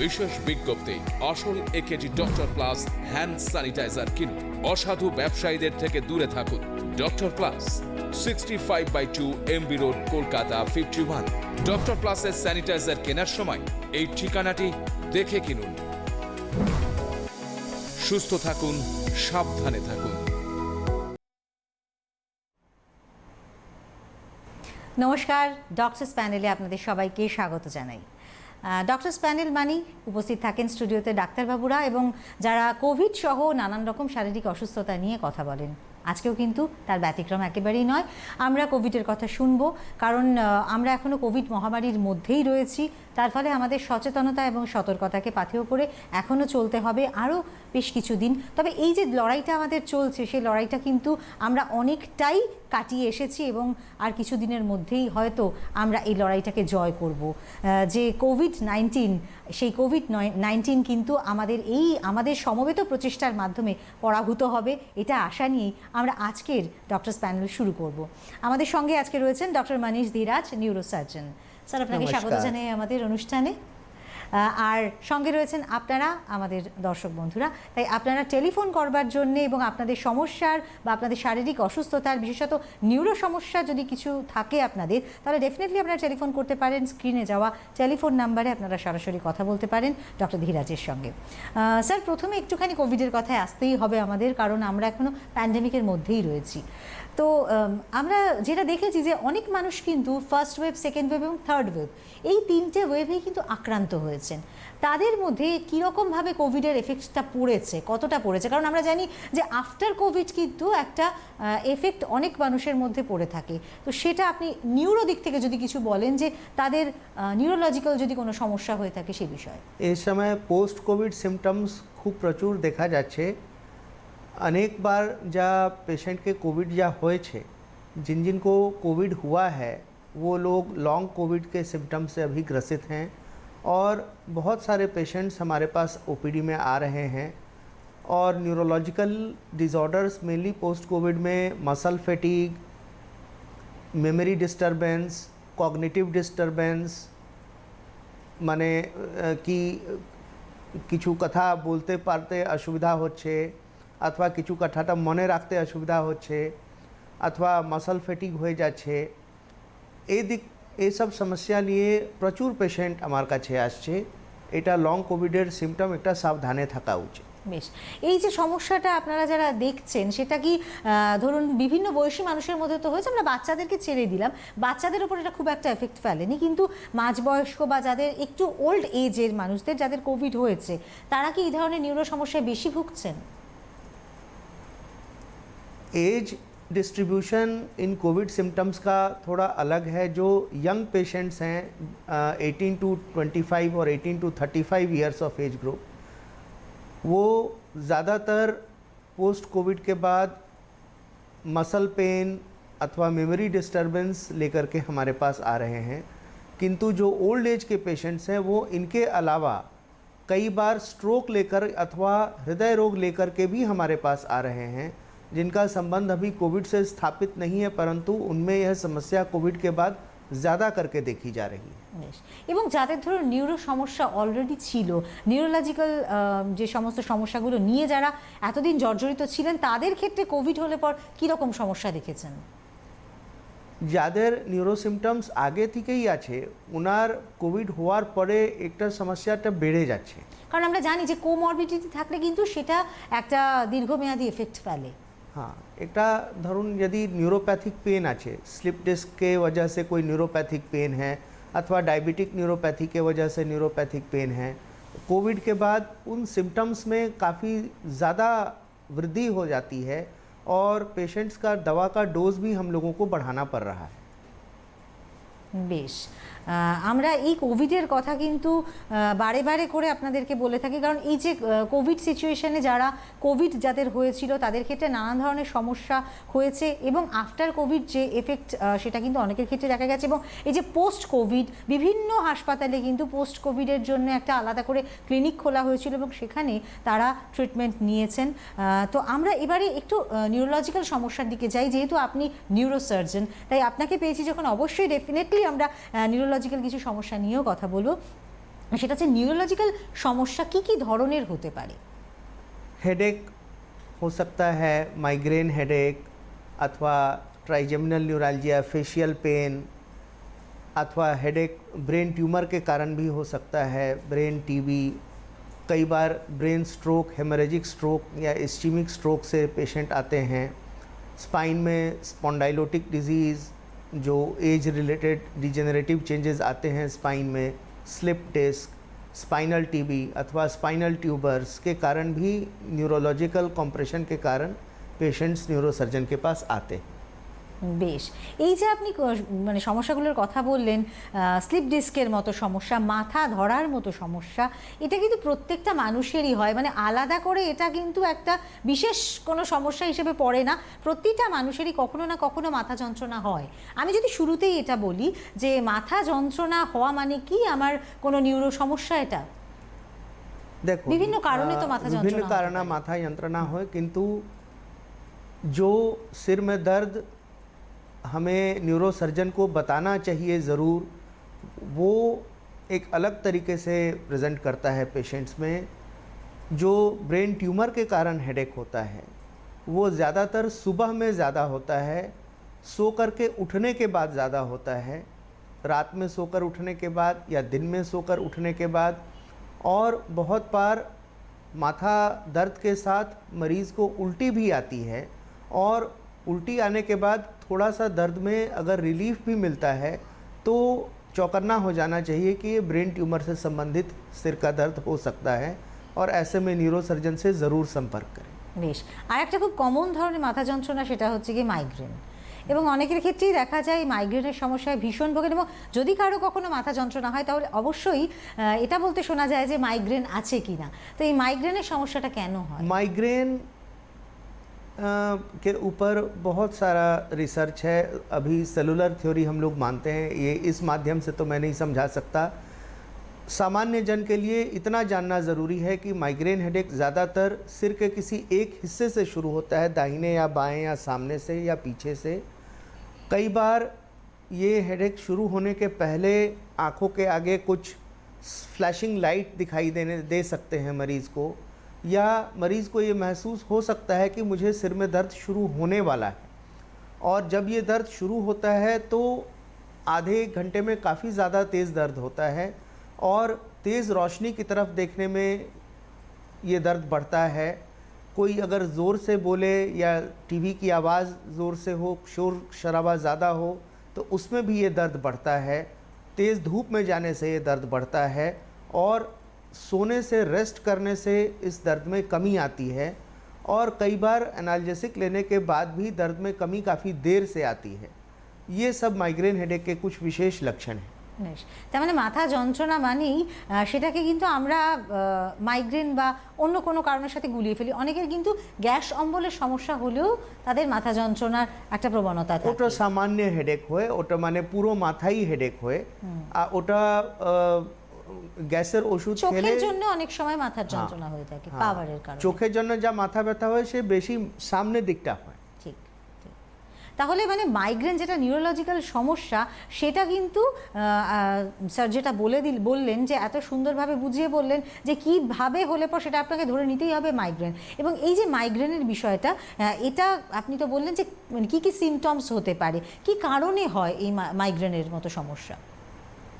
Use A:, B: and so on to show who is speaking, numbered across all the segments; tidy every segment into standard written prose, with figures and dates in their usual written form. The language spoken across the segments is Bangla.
A: বিশেষ বিজ্ঞপ্তি, আসল A K G doctor plus hand sanitizer কিনুন। অসাধু ব্যবসায়ীদের থেকে দূরে থাকুন। Doctor plus, 65/2 MB road, Kolkata 51। Doctor প্লাসের স্যানিটাইজার কেনার সময় এই ঠিকানাটি দেখে কিনুন। সুস্থ থাকুন, সাবধানে থাকুন।
B: নমস্কার, ডক্টরস প্যানেলে আপনাদের সবাইকে স্বাগত জানাই। ডক্টরস প্যানেল মানেই উপস্থিত থাকেন স্টুডিওতে ডাক্তারবাবুরা এবং যারা কোভিড সহ নানান রকম শারীরিক অসুস্থতা নিয়ে কথা বলেন। আজকেও কিন্তু তার ব্যতিক্রম একেবারেই নয়। আমরা কোভিডের কথা শুনবো, কারণ আমরা এখনও কোভিড মহামারীর মধ্যেই রয়েছি। তার ফলে আমাদের সচেতনতা এবং সতর্কতাকে পাথেয় করে এখনও চলতে হবে আরও বেশ কিছুদিন। তবে এই যে লড়াইটা আমাদের চলছে, সেই লড়াইটা কিন্তু আমরা অনেকটাই কাটিয়ে এসেছি এবং আর কিছুদিনের মধ্যেই হয়তো আমরা এই লড়াইটাকে জয় করব। যে কোভিড-19, সেই কোভিড-19 কিন্তু আমাদের সমবেত প্রচেষ্টার মাধ্যমে পরাভূত হবে, এটা আশা নিয়েই আমরা আজকের ডক্টরস প্যানেল শুরু করব। আমাদের সঙ্গে আজকে রয়েছেন ডক্টর মনীষ ধীরাজ, নিউরোসার্জন। স্যার, আপনাকে স্বাগত জানাই আমাদের অনুষ্ঠানে। আর সঙ্গে রয়েছেন আপনারা, আমাদের দর্শক বন্ধুরা। তাই আপনারা টেলিফোন করবার জন্যে এবং আপনাদের সমস্যার বা আপনাদের শারীরিক অসুস্থতার, বিশেষত নিউরো সমস্যা যদি কিছু থাকে আপনাদের, তাহলে ডেফিনেটলি আপনারা টেলিফোন করতে পারেন। স্ক্রিনে যাওয়া টেলিফোন নাম্বারে আপনারা সরাসরি কথা বলতে পারেন ডক্টর ধীরাজের সঙ্গে। স্যার, প্রথমে একটুখানি কোভিডের কথায় আসতেই হবে আমাদের, কারণ আমরা এখনও প্যান্ডেমিকের মধ্যেই রয়েছি। তো আমরা যেটা দেখেছি যে অনেক মানুষ কিন্তু ফার্স্ট ওয়েভ, সেকেন্ড ওয়েভ এবং থার্ড ওয়েভ, এই তিনটে ওয়েভেই কিন্তু আক্রান্ত হয়েছেন। তাদের মধ্যে কীরকমভাবে কোভিডের এফেক্টটা পড়েছে, কতটা পড়েছে? কারণ আমরা জানি যে আফটার কোভিড কিন্তু একটা এফেক্ট অনেক মানুষের মধ্যে পড়ে থাকে। তো সেটা আপনি নিউরো দিক থেকে যদি কিছু বলেন, যে তাদের নিউরোলজিক্যাল যদি কোনো সমস্যা হয়ে থাকে সে বিষয়ে।
C: এই সময় পোস্ট কোভিড सिम्टम्स खूब प्रचुर দেখা যাচ্ছে। अनेक बार जा पेशेंट के कोविड या होए छे, जिनको कोविड हुआ है वो लोग लॉन्ग कोविड के सिम्टम्स से अभी ग्रसित हैं और बहुत सारे पेशेंट्स हमारे पास ओपीडी में आ रहे हैं। और neurological disorders mainly post covid में muscle fatigue, memory disturbance, cognitive disturbance, माने कि किछु कथा बोलते पारते असुविधा होच्छे, अथवा किछु कथाटा मने राखते असुविधा होच्छे, अथवा मसल फैटिग हो जाच्छे। এই সব সমস্যা নিয়ে প্রচুর পেশেন্ট আমার কাছে আসছে। এটা লং কোভিডের সিমটম, একটা সাবধানে থাকা উচিত।
B: বেশ, এই যে সমস্যাটা আপনারা যারা দেখছেন, সেটা কি ধরুন বিভিন্ন বয়সী মানুষের মধ্যে তো হয়েছে, আমরা বাচ্চাদেরকে ছেড়ে দিলাম, বাচ্চাদের ওপর এটা খুব একটা এফেক্ট ফেলেনি, কিন্তু মাঝবয়স্ক বা যাদের একটু ওল্ড এজের মানুষদের যাদের কোভিড হয়েছে, তারা কি এই ধরনের নিউরো সমস্যায় বেশি ভুগছেন?
C: Age distribution in Covid symptoms का थोड़ा अलग है। जो यंग पेशेंट्स हैं 18 to 25 और 18 to 35 years of age group, वो ज़्यादातर पोस्ट कोविड के बाद मसल पेन अथवा मेमोरी डिस्टर्बेंस लेकर के हमारे पास आ रहे हैं। किंतु जो ओल्ड एज के पेशेंट्स हैं वो इनके अलावा कई बार स्ट्रोक लेकर अथवा हृदय रोग लेकर के भी हमारे पास आ रहे हैं, जिनका संबंध अभी कोविड से स्थापित नहीं है, परंतु उनमें यह समस्या कोविड के बाद ज़्यादा करके देखी जा रही है।
B: এবং যাদের ধরুন নিউরো সমস্যা অলরেডি ছিল, নিউরোলজিক্যাল যে সমস্ত সমস্যাগুলো নিয়ে যারা এতদিন জর্জরিত ছিলেন, তাদের ক্ষেত্রে কোভিড হলে পর কীরকম সমস্যা দেখেছেন?
C: যাদের নিউরো সিমটমস আগে থেকেই আছে, ওনার কোভিড হওয়ার পরে একটা সমস্যাটা বেড়ে যাচ্ছে।
B: কারণ আমরা জানি যে কোমরবিডিটি থাকলে কিন্তু সেটা একটা দীর্ঘমেয়াদী এফেক্ট ফেলে।
C: हाँ, एक धरुन यदि न्यूरोपैथिक पेन आछे, स्लिप डिस्क के वजह से कोई न्यूरोपैथिक पेन है, अथवा डायबिटिक न्यूरोपैथी के वजह से न्यूरोपैथिक पेन है, कोविड के बाद उन सिम्टम्स में काफ़ी ज़्यादा वृद्धि हो जाती है और पेशेंट्स का दवा का डोज भी हम लोगों को बढ़ाना पड़ रहा है।
B: বেশ, আমরা এই কোভিডের কথা কিন্তু বারে বারে করে আপনাদেরকে বলে থাকি, কারণ এই যে কোভিড সিচুয়েশনে যারা কোভিড যাদের হয়েছিল তাদের ক্ষেত্রে নানান ধরনের সমস্যা হয়েছে এবং আফটার কোভিড যে এফেক্ট সেটা কিন্তু অনেকের ক্ষেত্রে দেখা গেছে। এবং এই যে পোস্ট কোভিড, বিভিন্ন হাসপাতালে কিন্তু পোস্ট কোভিডের জন্য একটা আলাদা করে ক্লিনিক খোলা হয়েছিল এবং সেখানে তারা ট্রিটমেন্ট নিয়েছেন। তো আমরা এবারে একটু নিউরোলজিক্যাল সমস্যার দিকে যাই, যেহেতু আপনি নিউরোসার্জন, তাই আপনাকে পেয়েছি যখন অবশ্যই ডেফিনেটলি আমরা নিউরোলজিক্যাল কিছু সমস্যা নিয়েও কথা বলবো। সেটা হচ্ছে নিউরোলজিক্যাল সমস্যা কি কি ধরনের হতে পারে?
C: हेडेक हो सकता है, माइग्रेन हेडेक अथवा ट्राइजेमिनल न्यूरालजिया, फेशियल पेन, अथवा हेडेक ब्रेन ट्यूमर के कारण भी हो सकता है, ब्रेन टीबी, कई बार ब्रेन स्ट्रोक, हेमरेजिक स्ट्रोक या इस्चीमिक स्ट्रोक से पेशेंट आते हैं। स्पाइन में स्पॉन्डाइलोटिक डिजीज़, जो एज रिलेटेड डिजेनरेटिव चेंजेस आते हैं स्पाइन में, स्लिप डिस्क, स्पाइनल टीबी अथवा स्पाइनल ट्यूबर्स के कारण भी न्यूरोलॉजिकल कॉम्प्रेशन के कारण पेशेंट्स न्यूरोसर्जन के पास आते हैं।
B: বেশ, এই যে আপনি মানে সমস্যাগুলোর কথা বললেন, স্লিপ ডিস্কের মতো সমস্যা, মাথা ধরার মতো সমস্যা, এটা কিন্তু প্রত্যেকটা মানুষেরই হয়, মানে আলাদা করে এটা কিন্তু একটা বিশেষ কোনো সমস্যা হিসেবে পড়ে না, প্রতিটা মানুষেরই কখনো না কখনো মাথা যন্ত্রণা হয়। আমি যদি শুরুতেই এটা বলি যে মাথা যন্ত্রণা হওয়া মানে কি আমার কোনো নিউরো সমস্যা? এটা
C: देखो
B: বিভিন্ন কারণে তো মাথা যন্ত্রণা
C: विभिन्न कारण माथा यंत्रणा हो, किंतु जो सिर में दर्द हमें न्यूरोसर्जन को बताना चाहिए ज़रूर, वो एक अलग तरीके से प्रेजेंट करता है पेशेंट्स में। जो ब्रेन ट्यूमर के कारण हेडेक होता है वो ज़्यादातर सुबह में ज़्यादा होता है, सो कर के उठने के बाद ज़्यादा होता है, रात में सोकर उठने के बाद या दिन में सोकर उठने के बाद। और बहुत बार माथा दर्द के साथ मरीज़ को उल्टी भी आती है, और उल्टी आने के बाद थोड़ा सा दर्द में अगर रिलीफ भी मिलता है तो चौकन्ना हो जाना चाहिए कि ये ब्रेन ट्यूमर से संबंधित सिर का दर्द हो सकता है, और ऐसे में न्यूरोसर्जन से ज़रूर संपर्क करें।
B: বেশ, আর একটা খুব কমন ধরনের মাথা যন্ত্রণা, সেটা হচ্ছে কি মাইগ্রেন, এবং অনেকের ক্ষেত্রেই দেখা যায় মাইগ্রেনের সমস্যায় ভীষণ ভোগেন, এবং যদি কারো কখনো মাথা যন্ত্রণা হয় তাহলে অবশ্যই এটা বলতে শোনা যায় যে মাইগ্রেন আছে কিনা। তো এই মাইগ্রেনের সমস্যাটা কেন হয়?
C: माइग्रेन के ऊपर बहुत सारा रिसर्च है। अभी सेलुलर थ्योरी हम लोग मानते हैं, ये इस माध्यम से तो मैं नहीं समझा सकता। सामान्य जन के लिए इतना जानना ज़रूरी है कि माइग्रेन हेडेक ज़्यादातर सिर के किसी एक हिस्से से शुरू होता है, दाहिने या बाएं या सामने से या पीछे से। कई बार ये हेडेक शुरू होने के पहले आँखों के आगे कुछ फ्लैशिंग लाइट दिखाई दे सकते हैं मरीज़ को, या मरीज़ को ये महसूस हो सकता है कि मुझे सिर में दर्द शुरू होने वाला है। और जब ये दर्द शुरू होता है तो आधे एक घंटे में काफ़ी ज़्यादा तेज़ दर्द होता है, और तेज़ रोशनी की तरफ देखने में ये दर्द बढ़ता है। कोई अगर ज़ोर से बोले या टीवी की आवाज़ ज़ोर से हो, शोर शराबा ज़्यादा हो, तो उसमें भी ये दर्द बढ़ता है। तेज़ धूप में जाने से ये दर्द बढ़ता है, और सोने से, रेस्ट करने से इस दर्द में कमी आती है। और कई बार एनाल्जेसिक लेने के बाद भी दर्द में कमी काफ़ी देर से आती है। ये सब माइग्रेन हेडेक के कुछ विशेष लक्षण हैं।
B: বেশ, তার মানে মাথা যন্ত্রণা মানেই সেটাকে কিন্তু আমরা মাইগ্রেন বা অন্য কোনো কারণের সাথে গুলিয়ে ফেলি। অনেকের কিন্তু গ্যাস অম্বলের সমস্যা হলেও তাদের মাথা যন্ত্রণার একটা প্রবণতা থাকে।
C: ওটা সামান্য হেডেক হয়, ওটা মানে পুরো মাথাই হেডেক হয়, আর ওটা গ্যাসের ওষুধ খেলে
B: চোখের জন্য অনেক সময় মাথার যন্ত্রণা হয়ে থাকে পাওয়ারের কারণে।
C: চোখের জন্য যা মাথা ব্যথা হয় সে বেশি সামনের দিকটা হয়।
B: ঠিক ঠিক। তাহলে মানে মাইগ্রেন যেটা নিউরোলজিক্যাল সমস্যা, সেটা কিন্তু স্যার যেটা বললেন যে এত সুন্দরভাবে বুঝিয়ে বললেন যে কীভাবে হলে পর সেটা আপনাকে ধরে নিতেই হবে মাইগ্রেন। এবং এই যে মাইগ্রেনের বিষয়টা, এটা আপনি তো বললেন যে মানে কী কী সিমটমস হতে পারে, কী কারণে হয় এই মাইগ্রেনের মতো সমস্যা?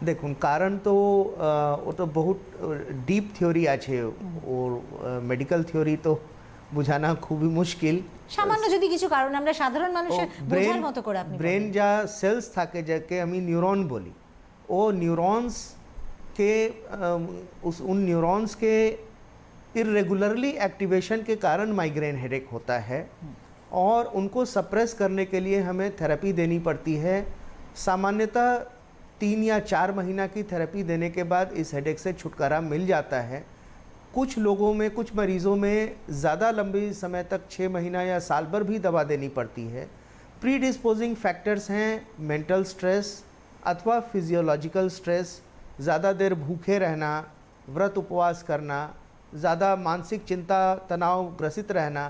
C: দেখুন, কারণ তো ও তো বহুত ডিপ থিওরি আছে, ওর মেডিকেল থিওরি তো বোঝানো খুবই মুশকিল।
B: সামান্য যদি কিছু কারণ আমরা সাধারণ মানুষের বোঝার মতো করে আপনি
C: ব্রেন যা সেলস থাকে, যাকে আমি নিউরন বলি, ও न्यूरॉन्स के उन न्यूरॉन्स के इरेगुलरली एक्टिवेशन के कारण माइग्रेन हेडेक होता है, और उनको सप्रेस करने के लिए हमें थेरेपी देनी पड़ती है। सामान्यतः 3 या 4 महीना की थेरेपी देने के बाद इस हेडेक से छुटकारा मिल जाता है। कुछ लोगों में, कुछ मरीज़ों में ज़्यादा लंबी समय तक 6 महीना या साल भर भी दवा देनी पड़ती है। प्री डिस्पोजिंग फैक्टर्स हैं मेंटल स्ट्रेस अथवा फिजियोलॉजिकल स्ट्रेस, ज़्यादा देर भूखे रहना, व्रत उपवास करना, ज़्यादा मानसिक चिंता तनाव ग्रसित रहना,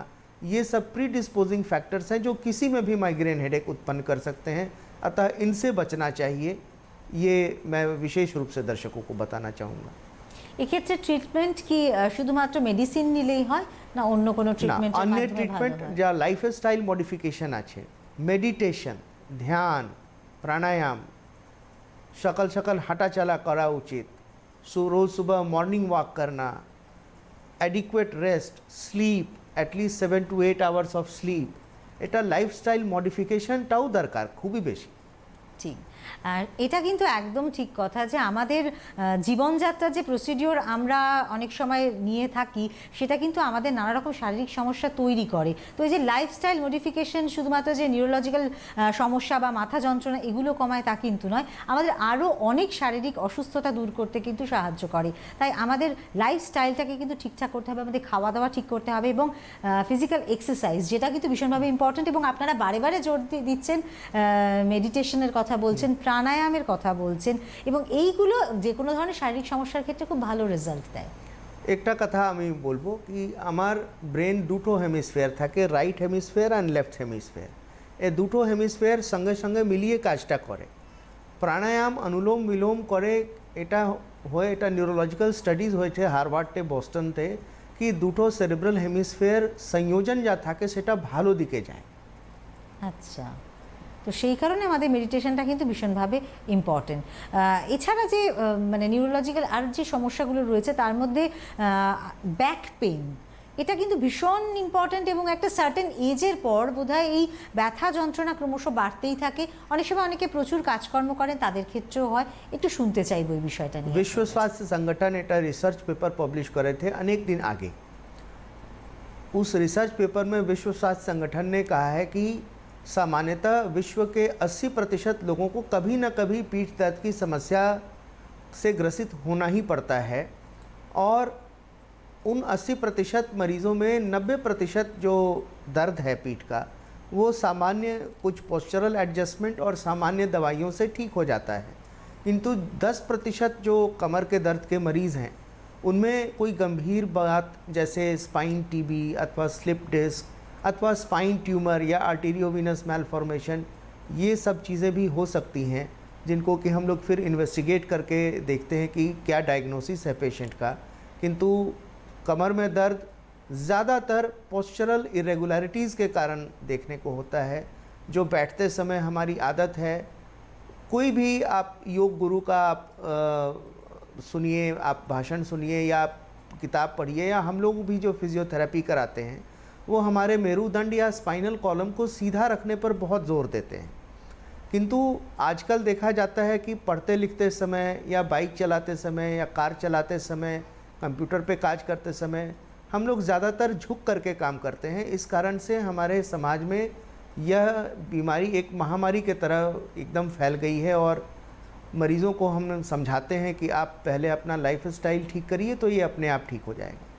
C: ये सब प्री डिस्पोजिंग फैक्टर्स हैं जो किसी में भी माइग्रेन हेडेक उत्पन्न कर सकते हैं। अतः इनसे बचना चाहिए, ये मैं विशेष रूप से दर्शकों को बताना चाहूँगा।
B: এক্ষেত্রে ট্রিটমেন্ট কি শুধুমাত্র মেডিসিন নিলেই হয় না অন্য কোনো
C: না
B: ট্রিটমেন্টের
C: अन्य
B: মাধ্যমে ভালো
C: ট্রিটমেন্ট
B: হয়?
C: যা লাইফস্টাইল মডিফিকেশন আছে, মেডিটেশন, ধ্যান, প্রাণায়াম, সকাল সকাল হাঁটা চলা করা উচিত, রোজ সুবহ মর্নিং ওয়াক করনা, adequate rest, sleep, at least 7 to 8 hours of sleep, এটা লাইফস্টাইল মডিফিকেশনটাও দরকার খুবই বেশি।
B: ঠিক, আর এটা কিন্তু একদম ঠিক কথা যে আমাদের জীবনযাত্রার যে প্রসিডিওর আমরা অনেক সময় নিয়ে থাকি সেটা কিন্তু আমাদের নানা রকম শারীরিক সমস্যা তৈরি করে। তো এই যে লাইফস্টাইল মডিফিকেশন শুধুমাত্র যে নিউরোলজিক্যাল সমস্যা বা মাথা যন্ত্রণা এগুলো কমায় তা কিন্তু নয়, আমাদের আরও অনেক শারীরিক অসুস্থতা দূর করতে কিন্তু সাহায্য করে। তাই আমাদের লাইফস্টাইলটাকে কিন্তু ঠিকঠাক করতে হবে, আমাদের খাওয়া দাওয়া ঠিক করতে হবে এবং ফিজিক্যাল এক্সারসাইজ যেটা কিন্তু ভীষণভাবে ইম্পর্ট্যান্ট। এবং আপনারা বারে বারে জোর দিচ্ছেন, মেডিটেশনের কথা বলছেন, প্রাণায়ামের কথা বলছেন, এবং এইগুলো যে কোনো ধরনের শারীরিক সমস্যার ক্ষেত্রে খুব ভালো রেজাল্ট দেয়।
C: একটা কথা আমি বলবো কি আমার ব্রেন দুটো হেমিস্ফিয়ার থাকে, right hemisphere and left hemisphere. এই দুটো হেমিস্ফিয়ার সঙ্গে সঙ্গে মিলিয়ে কাজটা করে। প্রাণায়াম অনুলোম বিলোম করে এটা হয়, এটা নিউরোলজিক্যাল স্টাডিজ হয়েছে হার্ভার্ডে বস্টনতে কি দুটো সেরিব্রাল হেমিস্ফিয়ার সংযোজন যা থাকে সেটা ভালো দিকে যায়।
B: আচ্ছা, তো সেই কারণে আমাদের মেডিটেশনটা কিন্তু ভীষণভাবে ইম্পর্টেন্ট। এছাড়া যে মানে নিউরোলজিক্যাল আর যে সমস্যাগুলো রয়েছে তার মধ্যে ব্যাক পেইন এটা কিন্তু ভীষণ ইম্পর্ট্যান্ট এবং একটা সার্টেন এজের পর বোধহয় এই ব্যথা যন্ত্রণা ক্রমশ বাড়তেই থাকে। অনেক সময় অনেকে প্রচুর কাজকর্ম করেন, তাদের ক্ষেত্রেও হয়। একটু শুনতে চাইবো এই বিষয়টা নিয়ে।
C: विश्व स्वास्थ्य संगठन এটা रिसर्च पेपर पब्लिश करे थे अनेक दिन आगे। उस रिसर्च पेपर में विश्व स्वास्थ्य संगठन ने कहा है कि सामान्यतः विश्व के 80% लोगों को कभी न कभी पीठ दर्द की समस्या से ग्रसित होना ही पड़ता है, और उन 80% मरीज़ों में 90% जो दर्द है पीठ का वो सामान्य कुछ पोस्चरल एडजस्टमेंट और सामान्य दवाइयों से ठीक हो जाता है। किंतु 10% जो कमर के दर्द के मरीज़ हैं उनमें कोई गंभीर बात जैसे स्पाइन टीबी अथवा स्लिप डिस्क अथवा स्पाइन ट्यूमर या आर्टेरियोवेनस मैलफॉर्मेशन, ये सब चीज़ें भी हो सकती हैं जिनको कि हम लोग फिर इन्वेस्टिगेट करके देखते हैं कि क्या डायग्नोसिस है पेशेंट का। किंतु कमर में दर्द ज़्यादातर पोस्चरल इरेगुलरिटीज़ के कारण देखने को होता है, जो बैठते समय हमारी आदत है। कोई भी आप योग गुरु का आप सुनिए, आप भाषण सुनिए या आप किताब पढ़िए, या हम लोग भी जो फिजियोथेरेपी कराते हैं वो हमारे मेरुदंड या स्पाइनल कॉलम को सीधा रखने पर बहुत ज़ोर देते हैं। किंतु आजकल देखा जाता है कि पढ़ते लिखते समय या बाइक चलाते समय या कार चलाते समय कंप्यूटर पे काज करते समय हम लोग ज़्यादातर झुक करके काम करते हैं। इस कारण से हमारे समाज में यह बीमारी एक महामारी के तरह एकदम फैल गई है, और मरीज़ों को हम समझाते हैं कि आप पहले अपना लाइफस्टाइल ठीक करिए तो ये अपने आप ठीक हो जाएगा।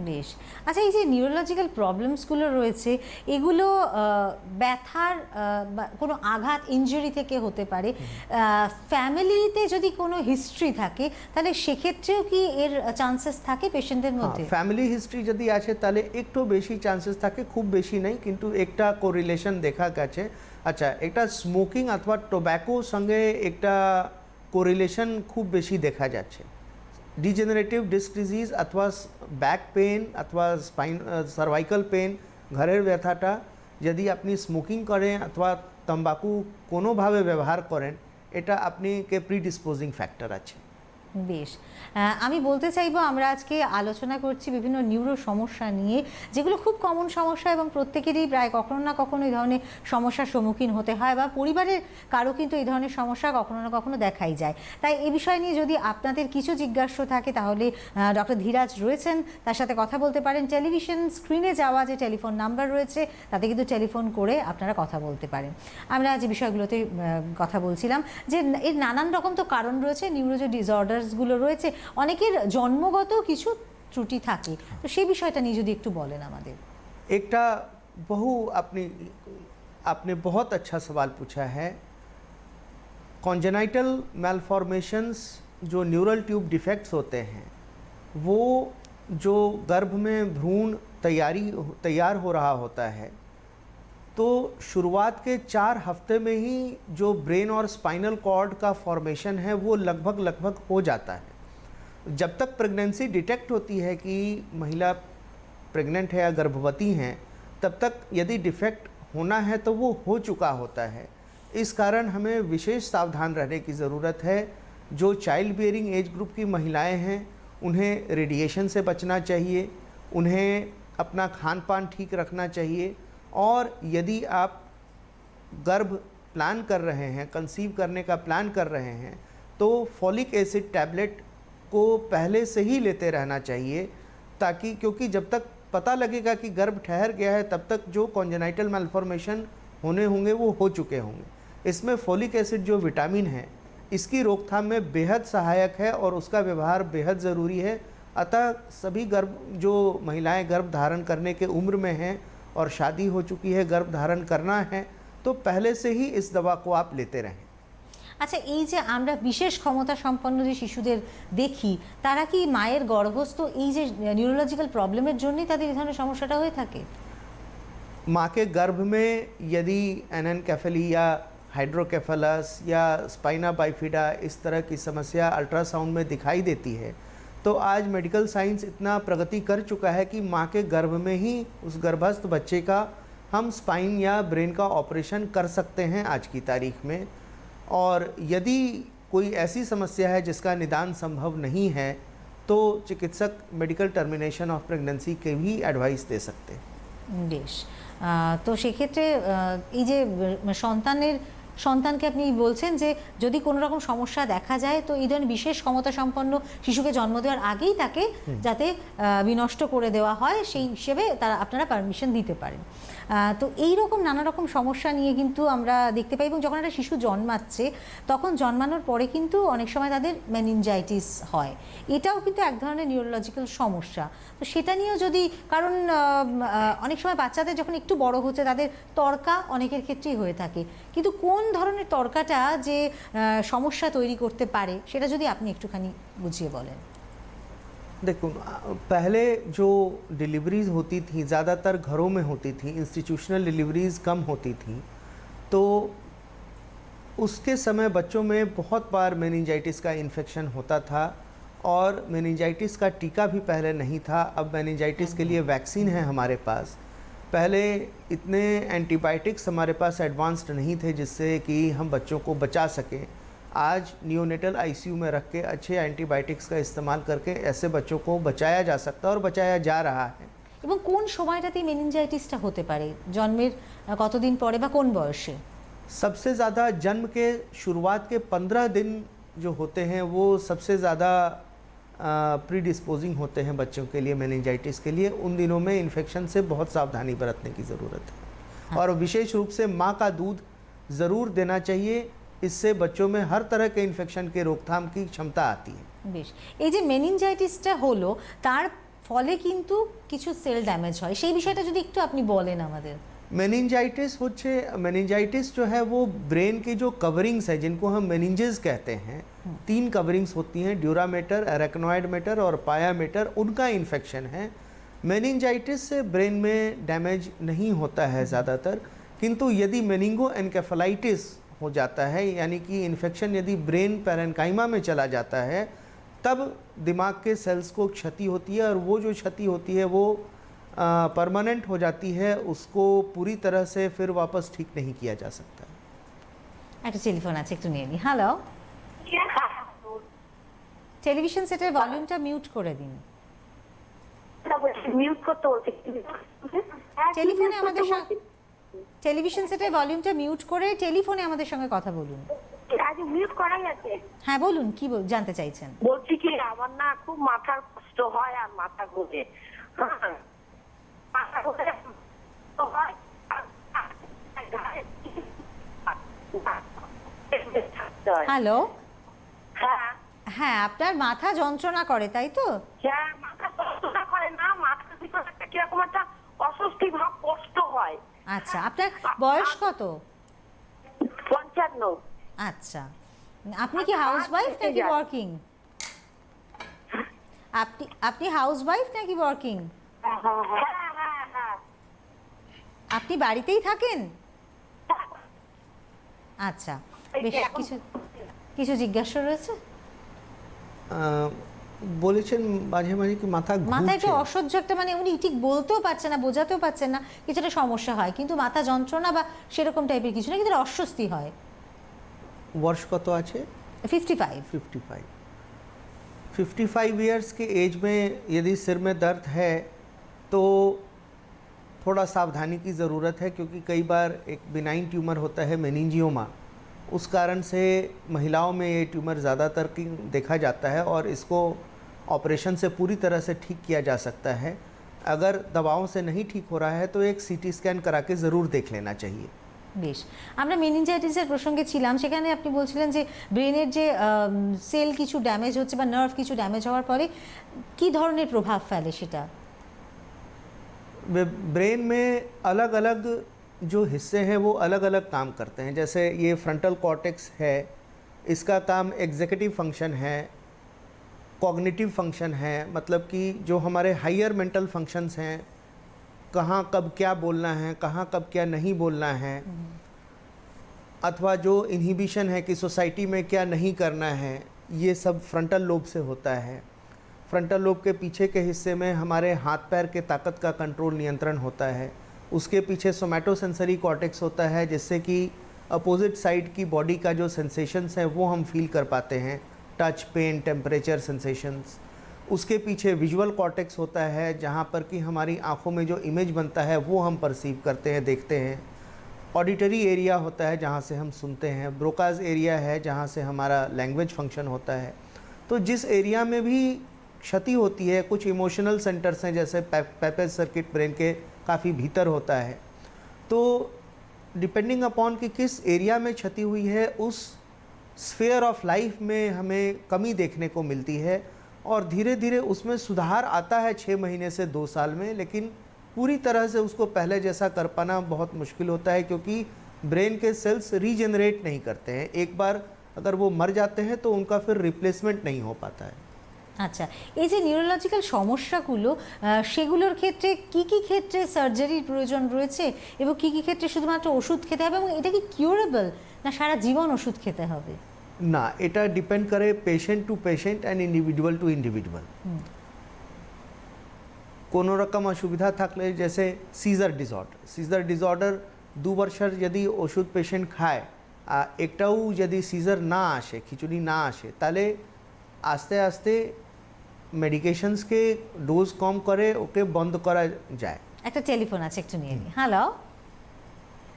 B: বেশ, আচ্ছা, এই যে নিউরোলজিক্যাল প্রবলেমসগুলো রয়েছে এগুলো ব্যথার বা কোনো আঘাত ইনজুরি থেকে হতে পারে। ফ্যামিলিতে যদি কোনো হিস্ট্রি থাকে তাহলে সেক্ষেত্রেও কি এর চান্সেস থাকে পেশেন্টদের মধ্যে?
C: ফ্যামিলি হিস্ট্রি যদি আছে তাহলে একটু বেশি চান্সেস থাকে, খুব বেশি নেই, কিন্তু একটা কোরিলেশন দেখা গেছে। আচ্ছা, একটা স্মোকিং অথবা টোব্যাকোর সঙ্গে একটা কোরিলেশন খুব বেশি দেখা যাচ্ছে। ডিজেনারেটিভ ডিস্ক ডিজিজ অথবা ব্যাক পেন অথবা স্পাইন সার্ভাইকাল পেন, ঘরের ব্যথাটা যদি আপনি স্মোকিং করেন অথবা তম্বাকু কোনোভাবে ব্যবহার করেন, এটা আপনাকে প্রিডিসপোজিং ফ্যাক্টর আছে।
B: বেশ, আমি বলতে চাইবো আমরা আজকে আলোচনা করছি বিভিন্ন নিউরো সমস্যা নিয়ে, যেগুলো খুব কমন সমস্যা এবং প্রত্যেকেরই প্রায় কখনো না কখনো এই ধরনের সমস্যার সম্মুখীন হতে হয়, বা পরিবারের কারো কিন্তু এই ধরনের সমস্যা কখনো না কখনো দেখাই যায়। তাই এই বিষয় নিয়ে যদি আপনাদের কিছু জিজ্ঞাসা থাকে তাহলে ডক্টর ধীরাজ রয়েছেন, তার সাথে কথা বলতে পারেন। টেলিভিশন স্ক্রিনে যাওয়া যে টেলিফোন নাম্বার রয়েছে তাতে কিন্তু টেলিফোন করে আপনারা কথা বলতে পারেন। আমরা যে বিষয়গুলোতে কথা বলছিলাম যে এর নানান রকম তো কারণ রয়েছে, নিউরো যে ডিসঅর্ডার্সগুলো রয়েছে অনেকের জন্মগত কিছু ত্রুটি থাকে, তো সেই বিষয়টা নিয়ে যদি একটু বলেন আমাদের।
C: एकटा आपने बहुत अच्छा सवाल पूछा है। कॉन्जेनाइटल मैलफॉर्मेशंस जो न्यूरल ट्यूब डिफेक्ट्स होते हैं वो जो गर्भ में भ्रूण तैयार हो रहा होता है, तो शुरुआत के 4 हफ्ते में ही जो ब्रेन और स्पाइनल कॉर्ड का फॉर्मेशन है वो लगभग हो जाता है। जब तक प्रेगनेंसी डिटेक्ट होती है कि महिला प्रेग्नेंट है या गर्भवती हैं, तब तक यदि डिफेक्ट होना है तो वो हो चुका होता है। इस कारण हमें विशेष सावधान रहने की ज़रूरत है। जो चाइल्ड बियरिंग एज ग्रुप की महिलाएं हैं उन्हें रेडिएशन से बचना चाहिए, उन्हें अपना खान पान ठीक रखना चाहिए, और यदि आप गर्भ प्लान कर रहे हैं, कंसीव करने का प्लान कर रहे हैं, तो फॉलिक एसिड टैबलेट को पहले से ही लेते रहना चाहिए, ताकि क्योंकि जब तक पता लगेगा कि गर्भ ठहर गया है तब तक जो कॉन्जेनाइटल मैल्फॉर्मेशन होने होंगे वो हो चुके होंगे। इसमें फॉलिक एसिड जो विटामिन है इसकी रोकथाम में बेहद सहायक है और उसका व्यवहार बेहद ज़रूरी है। अतः सभी जो महिलाएं गर्भ धारण करने के उम्र में हैं और शादी हो चुकी है, गर्भ धारण करना है, तो पहले से ही इस दवा को आप लेते रहें।
B: আচ্ছা, এই যে আমরা বিশেষ ক্ষমতা সম্পন্ন যে শিশুদের দেখি, তারা কি মায়ের গর্ভস্থ এই যে নিউরোলজিক্যাল প্রবলেমের জন্যই তাদের এই ধরনের সমস্যাটা হয়ে থাকে?
C: माँ के गर्भ में यदि एनेनकेफेली या हाइड्रोकेफेलस या स्पाइना बाइफिडा इस तरह की समस्या अल्ट्रासाउंड में दिखाई देती है, तो आज मेडिकल साइंस इतना प्रगति कर चुका है कि माँ के गर्भ में ही उस गर्भस्थ बच्चे का हम स्पाइन या ब्रेन का ऑपरेशन कर सकते हैं आज की तारीख में। और यदि कोई ऐसी समस्या है जिसका निदान संभव नहीं है, तो चिकित्सक मेडिकल टर्मिनेशन ऑफ प्रेगनेंसी के भी एडवाइस दे सकते हैं।
B: বেশ, তো সেক্ষেত্রে এই যে সন্তানকে আপনি বলছেন যে যদি কোনো রকম সমস্যা দেখা যায় তো এই ধরনের বিশেষ ক্ষমতা সম্পন্ন শিশুকে জন্ম দেওয়ার আগেই তাকে যাতে বিনষ্ট করে দেওয়া হয় সেই হিসেবে আপনারা পারমিশন দিতে পারেন। তো এই রকম নানা রকম সমস্যা নিয়ে কিন্তু আমরা দেখতে পাই, এবং যখন একটা শিশু জন্মাচ্ছে তখন জন্মানোর পরে কিন্তু অনেক সময় তাদের মেনিনজাইটিস হয়, এটাও কিন্তু এক ধরনের নিউরোলজিক্যাল সমস্যা। তো সেটা নিয়েও যদি, কারণ অনেক সময় বাচ্চাদের যখন একটু বড় হচ্ছে তাদের তর্কা অনেকের ক্ষেত্রেই হয়ে থাকে, কিন্তু কোন ধরনের তর্কাটা যে সমস্যা তৈরি করতে পারে সেটা যদি আপনি একটুখানি বুঝিয়ে বলেন।
C: देखो, पहले जो डिलीवरीज़ होती थी ज़्यादातर घरों में होती थी, इंस्टीट्यूशनल डिलीवरीज़ कम होती थी, तो उसके समय बच्चों में बहुत बार मेनिंजाइटिस का इन्फेक्शन होता था और मेनिंजाइटिस का टीका भी पहले नहीं था। अब मेनिंजाइटिस के लिए वैक्सीन है हमारे पास। पहले इतने एंटीबायोटिक्स हमारे पास एडवांस्ड नहीं थे जिससे कि हम बच्चों को बचा सकें। आज नियोनेटल आईसीयू में रख के अच्छे एंटीबायोटिक्स का इस्तेमाल करके ऐसे बच्चों को बचाया जा सकता है और बचाया जा रहा है।
B: এবং কোন সময়টাতে মেনিনজাইটিসটা হতে পারে, জন্মের কতদিন পরে বা কোন বয়সে?
C: सबसे ज़्यादा जन्म के शुरुआत के 15 दिन जो होते हैं वो सबसे ज़्यादा प्रीडिस्पोजिंग होते हैं बच्चों के लिए मेनिंजाइटिस के लिए। उन दिनों में इन्फेक्शन से बहुत सावधानी बरतने की ज़रूरत है। और विशेष रूप से माँ का दूध ज़रूर देना चाहिए, इससे बच्चों में हर तरह के इन्फेक्शन के रोकथाम की क्षमता आती है।
B: বেশ, এই যে মেনিনজাইটিসটা হলো তার ফলে কিন্তু কিছু সেল ড্যামেজ হয়, সেই বিষয়টা যদি একটু আপনি বলেন আমাদের।
C: मेनिंजाइटिस जो है वो ब्रेन की जो कवरिंग्स है जिनको हम मेनिंजेस कहते हैं, 3 कवरिंग्स होती हैं, ड्यूरामेटर, एरेक्नोइड मेटर और पायामेटर, उनका इन्फेक्शन है। मेनिंजाइटिस से ब्रेन में डैमेज नहीं होता है ज़्यादातर, किंतु यदि मेनिंगो एनकेफेलाइटिस हो जाता है, यानी कि इन्फेक्शन यदि ब्रेन पैरेन्काइमा में चला जाता है, तब दिमाग के सेल्स को क्षति होती है और वो जो क्षति होती है वो परमानेंट हो जाती है, उसको पूरी तरह से फिर वापस ठीक नहीं किया जा सकता।
B: একটা টেলিফোন আছে, একটু নিয়ে নিই। হ্যালো, টেলিভিশন সেটের ভলিউমটা মিউট করে দিন।
D: মিউট করতে বলছি।
B: টেলিফোনে আমাদের টেলিভিশন সেটের ভলিউমটা মিউট করে টেলিফোনে আমাদের সঙ্গে কথা বলুন।
D: আজ মিউট করাই আছে।
B: হ্যাঁ বলুন, কি জানতে চাইছেন?
D: বলছি কি আমার না খুব মাথার কষ্ট হয় আর মাথা ঘোরে। মাথা ঘোরে তো হয়।
B: হ্যালো,
D: হ্যাঁ
B: হ্যাঁ, আপনার মাথা যন্ত্রণা করে তাই তো?
D: হ্যাঁ, মাথা যন্ত্রণা করে না, মাথার ভিতরে একটা কিরকম একটা অস্বস্তি ভাব, কষ্ট হয়।
B: আচ্ছা, আপনার বয়স কত?
D: 55।
B: আচ্ছা, আপনি কি হাউসওয়াইফ নাকি ওয়ার্কিং? আপনি হাউসওয়াইফ নাকি ওয়ার্কিং? আপনি বাড়িতেই থাকেন? আচ্ছা, বেশ, কিছু জিজ্ঞাসা রয়েছে।
C: বলেছেন মাঝে মাঝে কি মাথা
B: মাথায় একটু
C: ঘুরছে।
B: অসহ্য একটা, মানে উনি ঠিক বলতেও পারছেন না, বোঝাতেও পারছেন না, কিছুটা সমস্যা হয়, কিন্তু মাথা যন্ত্রণা বা সেরকম টাইপের কিছু না, কিন্তু অস্বস্তি হয়।
C: वर्ष कत আছে?
B: 55।
C: 55 ईयर्स के एज में यदि सिर में दर्द है तो थोड़ा सावधानी की ज़रूरत है, क्योंकि कई बार एक बिनाइन ट्यूमर होता है मेनिंजियोमा, उस कारण से महिलाओं में ये ट्यूमर ज़्यादातर की देखा जाता है और इसको ऑपरेशन से पूरी तरह से ठीक किया जा सकता है। अगर दवाओं से नहीं ठीक हो रहा है तो एक सीटी स्कैन करा के ज़रूर देख लेना चाहिए।
B: বেশ, আমরা মেনিনজাইটিসের প্রসঙ্গে ছিলাম, সেখানে আপনি বলছিলেন যে ব্রেনের যে সেল কিছু ড্যামেজ হচ্ছে বা নার্ভ কিছু ড্যামেজ হওয়ার পরে কি ধরনের প্রভাব ফেলে সেটা?
C: ब्रेन में अलग अलग जो हिस्से हैं वो अलग अलग काम करते हैं। जैसे ये फ्रंटल कॉर्टेक्स है, इसका काम एग्जीक्यूटिव फंक्शन है, कॉग्निटिव फंक्शन है, मतलब कि जो हमारे हायर मेंटल फंक्शंस हैं, कहाँ कब क्या बोलना है, कहाँ कब क्या नहीं बोलना है, अथवा जो इन्हिबिशन है कि सोसाइटी में क्या नहीं करना है, ये सब फ्रंटल लोब से होता है। फ्रंटल लोब के पीछे के हिस्से में हमारे हाथ पैर के ताकत का कंट्रोल नियंत्रण होता है। उसके पीछे सोमैटोसेंसरी कॉर्टेक्स होता है, जिससे कि अपोजिट साइड की बॉडी का जो सेंसेशंस है वो हम फील कर पाते हैं, टच, पेन, टेम्परेचर सेंसेशंस। उसके पीछे विजुअल कॉर्टेक्स होता है, जहाँ पर कि हमारी आँखों में जो इमेज बनता है वो हम परसीव करते हैं, देखते हैं। ऑडिटरी एरिया होता है जहाँ से हम सुनते हैं। ब्रोकाज एरिया है जहाँ से हमारा लैंग्वेज फंक्शन होता है। तो जिस एरिया में भी क्षति होती है, कुछ इमोशनल सेंटर्स हैं, जैसे पेपेज सर्किट ब्रेन के काफ़ी भीतर होता है, तो डिपेंडिंग अपॉन कि किस एरिया में क्षति हुई है उस स्फीयर ऑफ लाइफ में हमें कमी देखने को मिलती है और धीरे धीरे उसमें सुधार आता है 6 महीने से 2 साल में, लेकिन पूरी तरह से उसको पहले जैसा कर पाना बहुत मुश्किल होता है, क्योंकि ब्रेन के सेल्स रीजनरेट नहीं करते हैं। एक बार अगर वो मर जाते हैं तो उनका फिर रिप्लेसमेंट नहीं हो पाता है।
B: আচ্ছা, এই যে নিউরোলজিক্যাল সমস্যাগুলো, সেগুলোর ক্ষেত্রে কি কি ক্ষেত্রে সার্জারির প্রয়োজন রয়েছে এবং কি কি ক্ষেত্রে শুধুমাত্র ওষুধ খেতে হবে, এবং এটা কি কিউরেবল না সারা জীবন ওষুধ খেতে হবে?
C: না, এটা ডিপেন্ড করে patient to patient and individual two individual. কোনো রকম অসুবিধা থাকলে, जैसे सीजर डिसऑर्डर 2 বছর যদি ওষুধ পেশেন্ট খায় একটাও যদি সিজার না আসে, খিচুড়ি না আসে, তাহলে আস্তে আস্তে মেডিকেশনসকে ডোজ কম করে ওকে বন্ধ করা যায়।
B: একটা টেলিফোন আছে, একটু নিয়ে নিই। Hello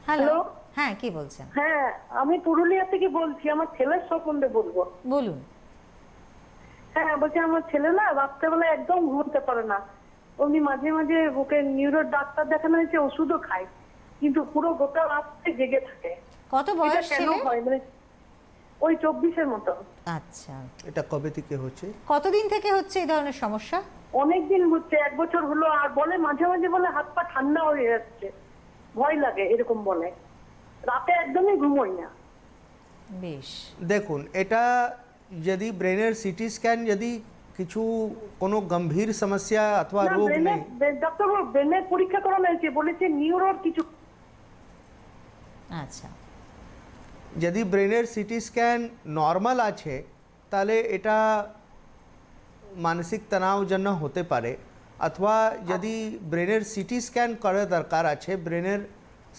B: hello,
D: hello.
B: হ্যাঁ, কে বলছেন?
D: হ্যাঁ, আমি পুরুলিয়া থেকে বলছি। আমার ছেলের সম্বন্ধে বলবো।
B: বলুন।
D: হ্যাঁ, বলছি আমার ছেলে না রাত্রেবেলা একদম ঘুমোতে পারে না। উনি মাঝে মাঝে ওকে নিউরো ডাক্তার দেখানো হয়েছে, ওষুধও খায়, কিন্তু পুরো গোটা রাত্রে জেগে থাকে।
B: কত
D: এটা
B: বয়স
D: কেন
B: ছেলে?
D: হয়? মানে ওই 24-এর মতো।
B: আচ্ছা,
C: এটা কবে থেকে হচ্ছে?
B: কতদিন থেকে হচ্ছে এই ধরনের সমস্যা?
D: অনেকদিন হচ্ছে, 1 বছর হলো। আর বলে মাঝে মাঝে বলে হাত পা ঠান্ডা হয়ে যাচ্ছে, ভয় লাগে, এরকম বলে। রাতে একদমই ঘুমোয় না।
B: বেশ,
C: দেখুন, এটা যদি ব্রেনের সিটি স্ক্যান যদি কিছু কোনো গম্ভীর সমস্যা অথবা
D: না,
C: রোগ
D: ব্রেনের
C: নেই,
D: ডক্টর ব্রেনের পরীক্ষা করানো হয়েছে, বলেছে নিউরোর কিছু।
B: আচ্ছা,
C: যদি ব্রেনের সিটি স্ক্যান নর্মাল আছে তাহলে এটা মানসিক তনাওজন্য হতে পারে, অথবা যদি ব্রেনের সিটি স্ক্যান করা দরকার আছে, ব্রেনের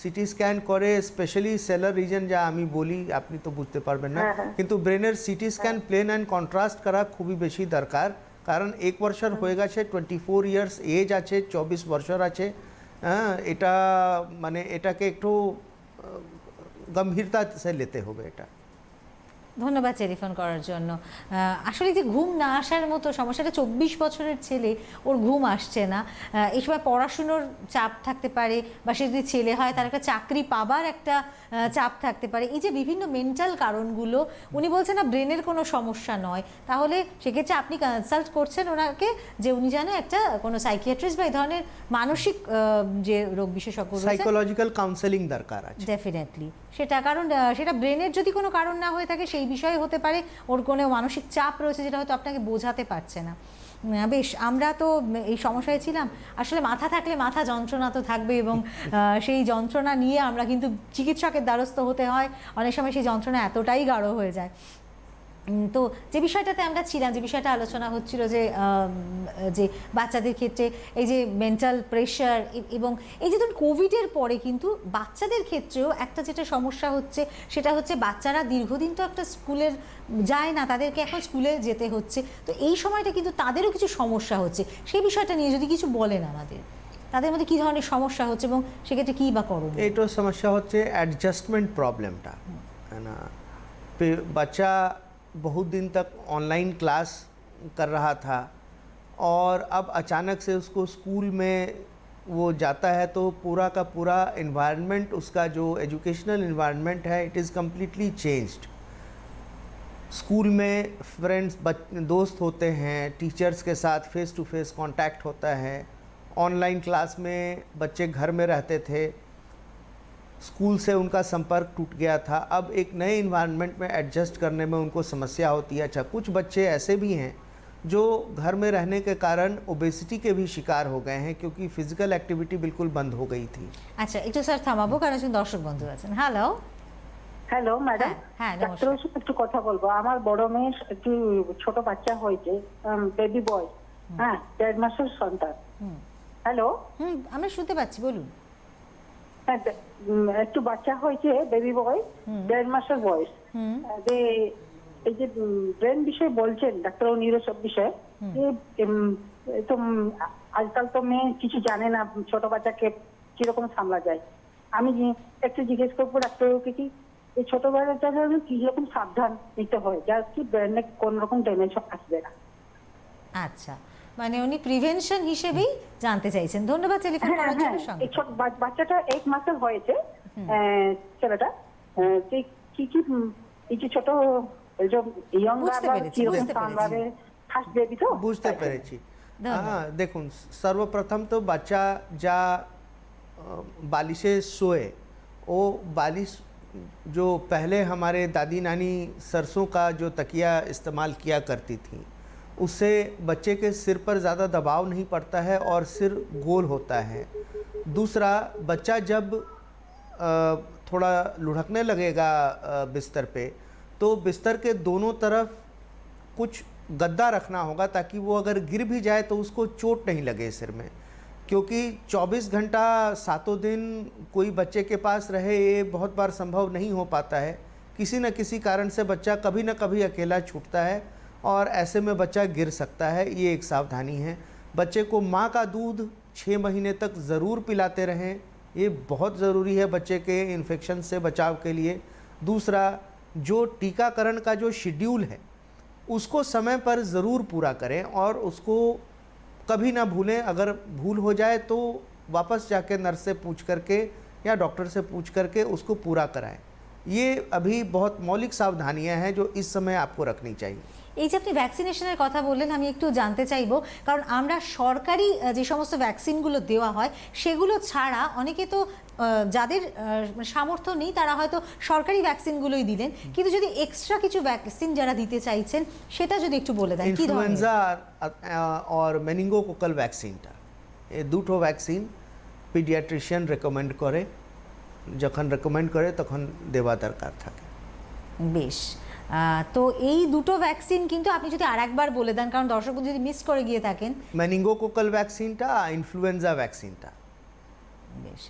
C: সিটি স্ক্যান করে স্পেশালি সেলার রিজন, যা আমি বলি আপনি তো বুঝতে পারবেন না, কিন্তু ব্রেনের CT scan plain and contrast করা খুবই বেশি দরকার। কারণ 1 বছর হয়ে গেছে, 24 ইয়ার্স এজ আছে, 24 বছর আছে। হ্যাঁ, এটা মানে এটাকে একটু গম্ভীরতা সে নিতে হবে এটা।
B: ধন্যবাদ টেলিফোন করার জন্য। আসলে যে ঘুম না আসার মতো সমস্যাটা, 24 বছরের ছেলে, ওর ঘুম আসছে না, এই সময় পড়াশুনোর চাপ থাকতে পারে, বা সে যদি ছেলে হয় তার একটা চাকরি পাবার একটা চাপ থাকতে পারে, এই যে বিভিন্ন মেন্টাল কারণগুলো। উনি বলছেন না ব্রেনের কোনো সমস্যা নয়, তাহলে সেক্ষেত্রে আপনি কনসাল্ট করছেন ওনাকে যে উনি যেন একটা কোনো সাইকিয়াট্রিস্ট বা এই ধরনের মানসিক যে রোগ বিশেষজ্ঞ রয়েছে,
C: সাইকোলজিক্যাল কাউন্সেলিং দরকার আছে
B: ডেফিনেটলি সেটা। কারণ সেটা ব্রেনের যদি কোনো কারণ না হয়ে থাকে, সেই বিষয়ে হতে পারে ওর কোনো মানসিক চাপ রয়েছে যেটা হয়তো আপনাকে বোঝাতে পারছে না। বেশ, আমরা তো এই সমস্যায় ছিলাম। আসলে মাথা থাকলে মাথা যন্ত্রণা তো থাকবে, এবং সেই যন্ত্রণা নিয়ে আমরা কিন্তু চিকিৎসকের দ্বারস্থ হতে হয়। অনেক সময় সেই যন্ত্রণা এতটাই গাঢ় হয়ে যায়। তো যে বিষয়টাতে আমরা ছিলাম, যে বিষয়টা আলোচনা হচ্ছিল যে বাচ্চাদের ক্ষেত্রে এই যে মেন্টাল প্রেশার এবং এই যে ধরুন কোভিডের পরে কিন্তু বাচ্চাদের ক্ষেত্রেও একটা যেটা সমস্যা হচ্ছে সেটা হচ্ছে বাচ্চারা দীর্ঘদিন তো একটা স্কুলের যায় না, তাদেরকে এখন স্কুলে যেতে হচ্ছে। তো এই সময়টা কিন্তু তাদেরও কিছু সমস্যা হচ্ছে, সেই বিষয়টা নিয়ে যদি কিছু বলেন আমাদের, তাদের মধ্যে কী ধরনের সমস্যা হচ্ছে এবং সেক্ষেত্রে কী বা করুন।
C: এইটা সমস্যা হচ্ছে অ্যাডজাস্টমেন্ট প্রবলেমটা, है ना। बच्चा बहुत दिन तक ऑनलाइन क्लास कर रहा था और अब अचानक से उसको स्कूल में वो जाता है तो पूरा का पूरा इन्वायरमेंट, उसका जो एजुकेशनल इन्वायरमेंट है, it is completely changed. School में फ्रेंड्स दोस्त होते हैं, टीचर्स के साथ फेस टू फेस कांटेक्ट होता है। ऑनलाइन क्लास में बच्चे घर में रहते थे, स्कूल से उनका संपर्क टूट गया था। अब एक नए इन्वायरमेंट में एडजस्ट करने में उनको समस्या होती है। अच्छा, कुछ बच्चे ऐसे भी हैं जो घर में रहने के कारण ओबेसिटी के भी शिकार हो गए हैं, क्योंकि फिजिकल एक्टिविटी बिल्कुल बंद हो गई थी।
B: আচ্ছা, একটু স্যার থামাবো কারণ একজন দর্শক বন্ধু আছেন। হ্যালো।
D: হ্যালো ম্যাডাম,
B: হ্যাঁ,
D: ডাক্তারের সাথে একটু কথা বলবো। আমার বড় মেয়ের একটু ছোট বাচ্চা হয়েছে, বেবি বয়, হ্যাঁ, 1.5 মাসের সন্তান। হ্যালো,
B: আমরা শুনতে পাচ্ছি, বলুন।
D: হ্যাঁ, একটু বাচ্চা হয়েছে, বেবি বয়, 1.5 মাসের বয়স। যে এই যে ব্রেন বিষয়ে বলছেন ডাক্তার, নিউরো বিষয়ে, তো আজকাল তো মেয়ে কিছু জানে না, ছোট বাচ্চাকে কিরকম সামলা যায়। আমি একটু জিজ্ঞেস করবো ডাক্তারকে কি এই ছোট বাচ্চাটা কিরকম সাবধান নিতে হয়, যার কি ব্রেনে কোন রকম ড্যামেজ আসবে না।
B: আচ্ছা, মানে উনি প্রিভেনশন হিসেবেই জানতে চাইছেন। ধন্যবাদ টেলিফোন করার জন্য। সঙ্গে
D: বাচ্চাটা 1 মাসের হয়েছে, ছেলেটা কি কি এই যে ছোট ইয়ং ফার্স্ট বেবি তো
C: বুঝতে পেরেছি। হ্যাঁ, দেখুন, সর্বপ্রথম তো বাচ্চা যা बालिशे सोए, वो बालिश जो पहले हमारे दादी नानी सरसों का जो तकिया इस्तेमाल किया करती थी, उससे बच्चे के सिर पर ज़्यादा दबाव नहीं पड़ता है और सिर गोल होता है। दूसरा, बच्चा जब थोड़ा लुढ़कने लगेगा बिस्तर पे, तो बिस्तर के दोनों तरफ कुछ गद्दा रखना होगा ताकि वो अगर गिर भी जाए तो उसको चोट नहीं लगे सिर में, क्योंकि 24 घंटा 7 दिन कोई बच्चे के पास रहे ये बहुत बार संभव नहीं हो पाता है। किसी न किसी कारण से बच्चा कभी न कभी अकेला छूटता है और ऐसे में बच्चा गिर सकता है। ये एक सावधानी है। बच्चे को माँ का दूध 6 महीने तक ज़रूर पिलाते रहें, ये बहुत ज़रूरी है बच्चे के इन्फेक्शन से बचाव के लिए। दूसरा, जो टीकाकरण का जो शेड्यूल है उसको समय पर ज़रूर पूरा करें और उसको कभी ना भूलें। अगर भूल हो जाए तो वापस जाके नर्स से पूछ करके या डॉक्टर से पूछ करके उसको पूरा कराएं। ये अभी बहुत मौलिक सावधानियां हैं जो इस समय आपको रखनी चाहिए।
B: এই যে আপনি ভ্যাকসিনেশনের কথা বললেন, আমি একটু জানতে চাইবো, কারণ আমরা সরকারি যে সমস্ত ভ্যাকসিনগুলো দেওয়া হয় সেগুলো ছাড়া অনেকে তো যাদের সামর্থ্য নেই তারা হয়তো সরকারি ভ্যাকসিনগুলোই দিলেন, কিন্তু যদি এক্সট্রা কিছু ভ্যাকসিন যারা দিতে চাইছেন সেটা যদি একটু বলে দেন। কি ধরনের?
C: ইনফ্লুয়েঞ্জা আর মেনিঙ্গোকোকাল ভ্যাকসিনটা, এই দুটো ভ্যাকসিন পিডিয়াট্রিশিয়ান রেকমেন্ড করে, যখন রেকমেন্ড করে তখন দেওয়া দরকার থাকে।
B: বেশ, তো এই দুটো ভ্যাকসিন কিন্তু আপনি যদি আরেকবার বলে দেন, কারণ দর্শক যদি মিস করে গিয়ে থাকেন।
C: মেনিঙ্গোকোকাল ভ্যাকসিনটা, ইনফ্লুয়েঞ্জা ভ্যাকসিনটা।
B: বেশ,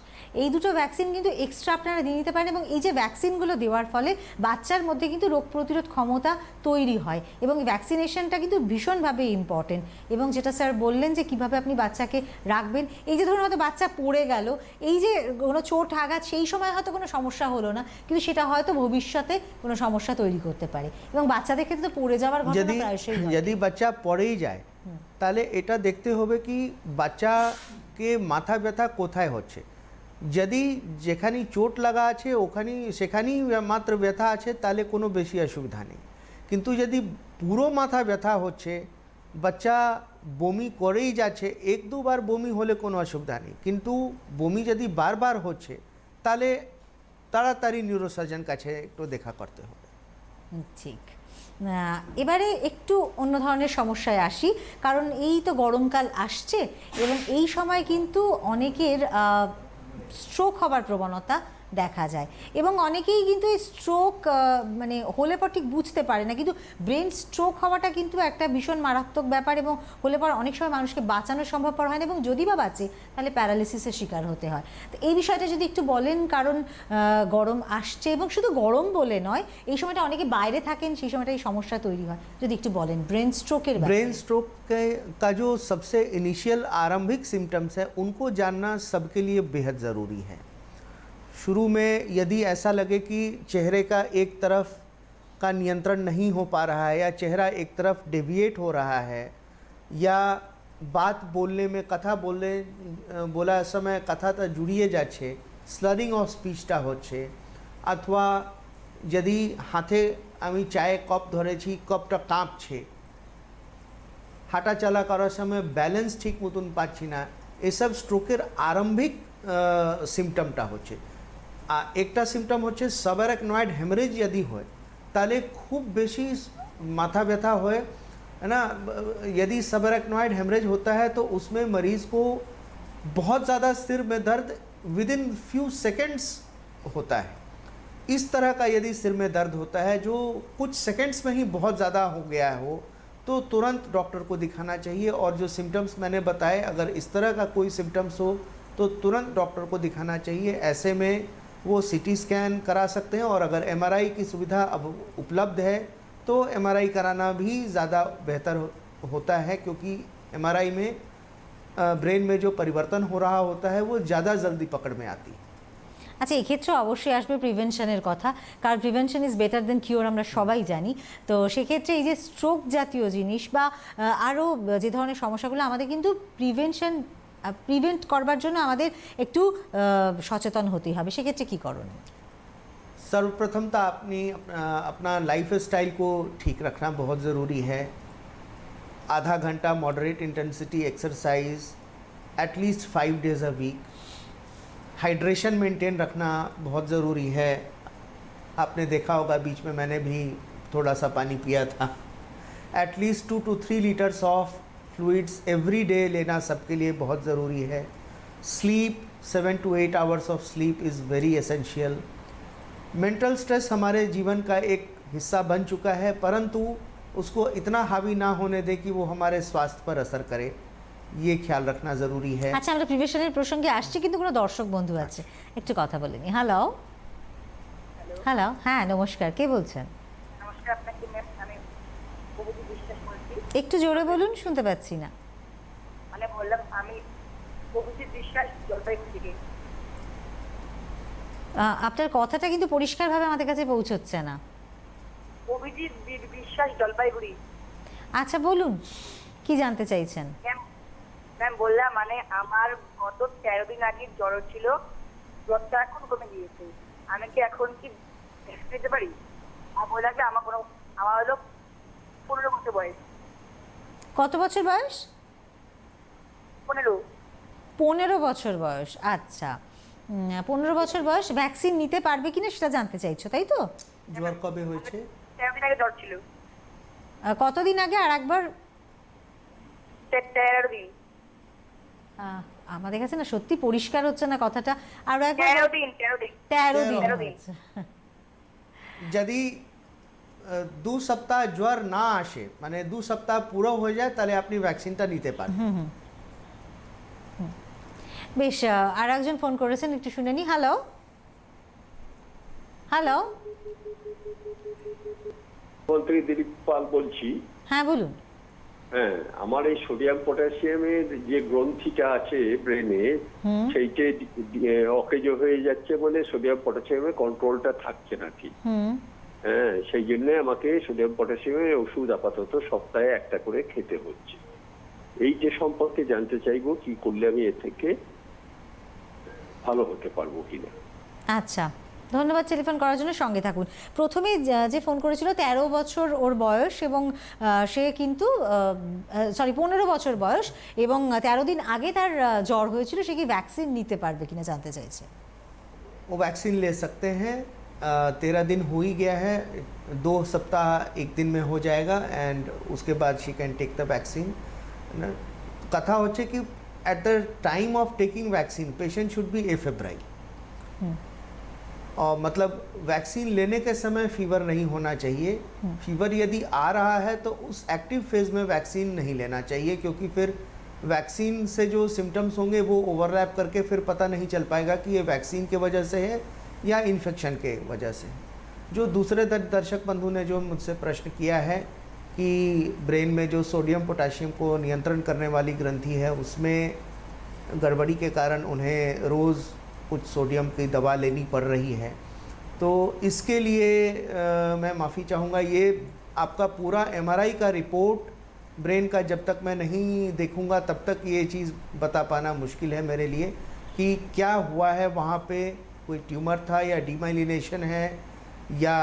B: এই দুটো ভ্যাকসিন কিন্তু এক্সট্রা আপনারা দিয়ে নিতে পারেন এবং এই যে ভ্যাকসিনগুলো দেওয়ার ফলে বাচ্চার মধ্যে কিন্তু রোগ প্রতিরোধ ক্ষমতা তৈরি হয় এবং ভ্যাকসিনেশনটা কিন্তু ভীষণভাবে ইম্পর্টেন্ট। এবং যেটা স্যার বললেন যে কিভাবে আপনি বাচ্চাকে রাখবেন, এই যে ধরুন হয়তো বাচ্চা পড়ে গেল, এই যে কোনো চোট আঘাত সেই সময় হয়তো কোনো সমস্যা হলো না, কিন্তু সেটা হয়তো ভবিষ্যতে কোনো সমস্যা তৈরি করতে পারে এবং বাচ্চাদের ক্ষেত্রে তো পড়ে যাওয়ার ঘটনা প্রায়শই হয়।
C: যদি বাচ্চা পড়েই যায় তাহলে এটা দেখতে হবে কি বাচ্চাকে মাথা ব্যথা কোথায় হচ্ছে। যদি যেখানেই চোট লাগা আছে সেখানেই মাত্র ব্যথা আছে তাহলে কোনো বেশি অসুবিধা নেই, কিন্তু যদি পুরো মাথা ব্যথা হচ্ছে, বাচ্চা বমি করেই যাচ্ছে, 1-2 বার বমি হলে কোনো অসুবিধা নেই, কিন্তু বমি যদি বারবার হচ্ছে তাহলে তাড়াতাড়ি নিউরোসার্জন কাছে একটু দেখা করতে হবে।
B: ঠিক, এবারে একটু অন্য ধরনের সমস্যায় আসি, কারণ এই তো গরমকাল আসছে এবং এই সময় কিন্তু অনেকের স্ট্রোক হবার প্রবণতা দেখা যায় এবং অনেকেই কিন্তু এই স্ট্রোক মানে হলে পর ঠিক বুঝতে পারে না, কিন্তু ব্রেন স্ট্রোক হওয়াটা কিন্তু একটা ভীষণ মারাত্মক ব্যাপার এবং হলে পর অনেক সময় মানুষকে বাঁচানো সম্ভবপর হয় না এবং যদি বা বাঁচে তাহলে প্যারালিসিসের শিকার হতে হয়। তো এই বিষয়টা যদি একটু বলেন, কারণ গরম আসছে এবং শুধু গরম বলে নয়, এই সময়টা অনেকে বাইরে থাকেন, সেই সময়টা এই সমস্যা তৈরি হয়, যদি একটু বলেন ब्रेन स्ट्रोक
C: ब्रेन स्ट्रोक का जो सबसे इनिशियल आरंभिक सिम्टम्स है उनको जानना सबके लिए बेहद ज़रूरी है। शुरू में यदि ऐसा लगे कि चेहरे का एक तरफ का नियंत्रण नहीं हो पा रहा है या चेहरा एक तरफ डेविएट हो रहा है या बात बोलने में कथा बोला समय कथाटा जुड़िए जाच्छे, स्लरिंग ऑफ स्पीचटा होच्छे, अथवा यदि हाथे आमी चाय कप धरेছি कपটা কাঁপছে, হাঁটা চলা করার সময় ব্যালেন্স ঠিক মতন পাচ্ছি না, এসব স্ট্রোকের আরম্ভিক সিমটমটা হচ্ছে। একটা সিমটম হচ্ছে সাবঅ্যারাকনয়েড হেমারেজ यदि হয় তাহলে খুব বেশি माथा व्यथा হয়, है ना। यदि सबअराकनॉइड हेमरेज होता है तो उसमें मरीज़ को बहुत ज़्यादा सिर में दर्द विद इन फ्यू सेकेंड्स होता है। इस तरह का यदि सिर में दर्द होता है जो कुछ सेकंड्स में ही बहुत ज़्यादा हो गया हो तो तुरंत डॉक्टर को दिखाना चाहिए। और जो सिम्टम्स मैंने बताए, अगर इस तरह का कोई सिम्टम्स हो तो तुरंत डॉक्टर को दिखाना चाहिए। ऐसे में वो सीटी स्कैन करा सकते हैं और अगर एमआरआई की सुविधा अब उपलब्ध है तो एमआरआई कराना भी ज़्यादा बेहतर होता है, क्योंकि एमआरआई में ब्रेन में जो परिवर्तन हो रहा होता है वो ज़्यादा जल्दी पकड़ में आती है।
B: আচ্ছা, এক্ষেত্রে অবশ্যই আসবে প্রিভেনশনের কথা, কারণ prevention is better then cure, আমরা সবাই জানি। তো সেক্ষেত্রে এই যে স্ট্রোক জাতীয় জিনিস বা আরও যে ধরনের সমস্যাগুলো, আমাদের কিন্তু প্রিভেন্ট করবার জন্য আমাদের একটু সচেতন হতেই হবে। সেক্ষেত্রে কী করণীয়?
C: सर्वप्रथम तो अपना लाइफ स्टाइल को ठीक रखना बहुत ज़रूरी है। आधा घंटा moderate intensity exercise at least 5 days a week। Hydration maintain रखना बहुत ज़रूरी है। आपने देखा होगा बीच में मैंने भी थोड़ा सा पानी पिया था। At least 2 to 3 liters of fluids every day लेना सबके लिए बहुत ज़रूरी है। Sleep 7 to 8 hours of sleep is very essential. Mental stress हमारे जीवन का एक हिस्सा बन चुका है, परंतु उसको इतना हावी ना होने दे कि वो हमारे स्वास्थ्य पर असर करे, ये ख्याल रखना ज़रूरी है।
B: আচ্ছা, আমরা প্রিভেনশনের প্রসঙ্গে আসছি, কিন্তু কোনো দর্শক বন্ধু আছে, একটু কথা বলে নি। হ্যালো হ্যালো, হ্যাঁ নমস্কার, কে বলছেন?
E: নমস্কার, আপনাকে আমি বহুদিন বিশ্বাস করছি।
B: একটু জোরে বলুন, শুনতে পাচ্ছি না।
E: মানে বললাম আমি বহুদিন বিশ্বাস জলপাইগুড়ি থেকে।
B: আপনার কথাটা কিন্তু পরিষ্কারভাবে আমাদের কাছে পৌঁছচ্ছে না।
E: অভিজিৎ বিশ্বাস জলপাইগুড়ি।
B: আচ্ছা বলুন, কি জানতে চাইছেন?
E: ম্যাম বললাম, মানে আমার গত 13 দিন আগে জ্বর ছিল, জ্বরটা এখন কমে গিয়েছে। আমি কি এখন কি ভ্যাকসিন নিতে পারি? আর বললাম যে আমার হলো 15 বছর বয়স।
B: কত বছর বয়স? 15 বছর বয়স। আচ্ছা, 15 বছর বয়স, ভ্যাকসিন নিতে পারবে কিনা সেটা জানতে চাইছো, তাই তো?
C: জ্বর কবে হয়েছে?
E: 13 দিন আগে জ্বর ছিল।
B: কতদিন আগে? আর একবার
E: 13 দিন।
B: আমাদের কাছে না সত্যি পরিষ্কার হচ্ছে না কথাটা, আরো একবার।
E: 13 দিন।
B: 13 দিন।
C: यदि 2 सप्ताह ज्वर ना आसे, মানে 2 সপ্তাহ পুরো হয়ে যায়, তাহলে আপনি ভ্যাকসিনটা নিতে পারেন।
B: বেশ, আর একজন ফোন করেছেন, একটু শুনে নি। হ্যালো হ্যালো,
F: মন্ত্রী দিলীপ পাল বলছি।
B: হ্যাঁ বলুন।
F: হ্যাঁ, আমার এই সোডিয়াম পটাশিয়ামের যে গ্রন্থিটা আছে ব্রেনে, সেইটা অকেজ হয়ে যাচ্ছে বলে সোডিয়াম পটাশিয়ামের কন্ট্রোলটা থাকছে না ঠিক। হ্যাঁ, সেই জন্য আমাকে সোডিয়াম পটাশিয়ামের ওষুধ আপাতত সপ্তাহে একটা করে খেতে হচ্ছে। এই যে সম্পর্কে জানতে চাইবো কি করলে আমি এ থেকে ভালো হতে পারবো কিনা।
B: আচ্ছা, ধন্যবাদ টেলিফোন করার জন্য, সঙ্গে থাকুন। প্রথমে যে ফোন করেছিল 13 বছর ওর বয়স এবং সে কিন্তু 15 বছর বয়স এবং 13 দিন আগে তার জ্বর হয়েছিল, সে কি ভ্যাকসিন নিতে পারবে কিনা জানতে চাইছে।
C: वो वैक्सीन ले सकते हैं। 13 दिन हो ही गया है, 2 सप्ताह 1 दिन में हो जाएगा एंड उसके बाद she can take the vaccine. कथा होच्छे कि at the time of taking vaccine patient should be afebrile. और मतलब वैक्सीन लेने के समय फीवर नहीं होना चाहिए। फीवर यदि आ रहा है तो उस एक्टिव फेज में वैक्सीन नहीं लेना चाहिए, क्योंकि फिर वैक्सीन से जो सिम्टम्स होंगे वो ओवरलैप करके फिर पता नहीं चल पाएगा कि ये वैक्सीन के वजह से है या इन्फेक्शन के वजह से। जो दूसरे दर्शक बंधु ने जो मुझसे प्रश्न किया है कि ब्रेन में जो सोडियम पोटेशियम को नियंत्रण करने वाली ग्रंथि है उसमें गड़बड़ी के कारण उन्हें रोज़ कुछ सोडियम की दवा लेनी पड़ रही है, तो इसके लिए मैं माफ़ी चाहूँगा। ये आपका पूरा MRI का रिपोर्ट ब्रेन का जब तक मैं नहीं देखूँगा तब तक ये चीज़ बता पाना मुश्किल है मेरे लिए कि क्या हुआ है वहाँ पे, कोई ट्यूमर था या डीमाइलिनेशन है या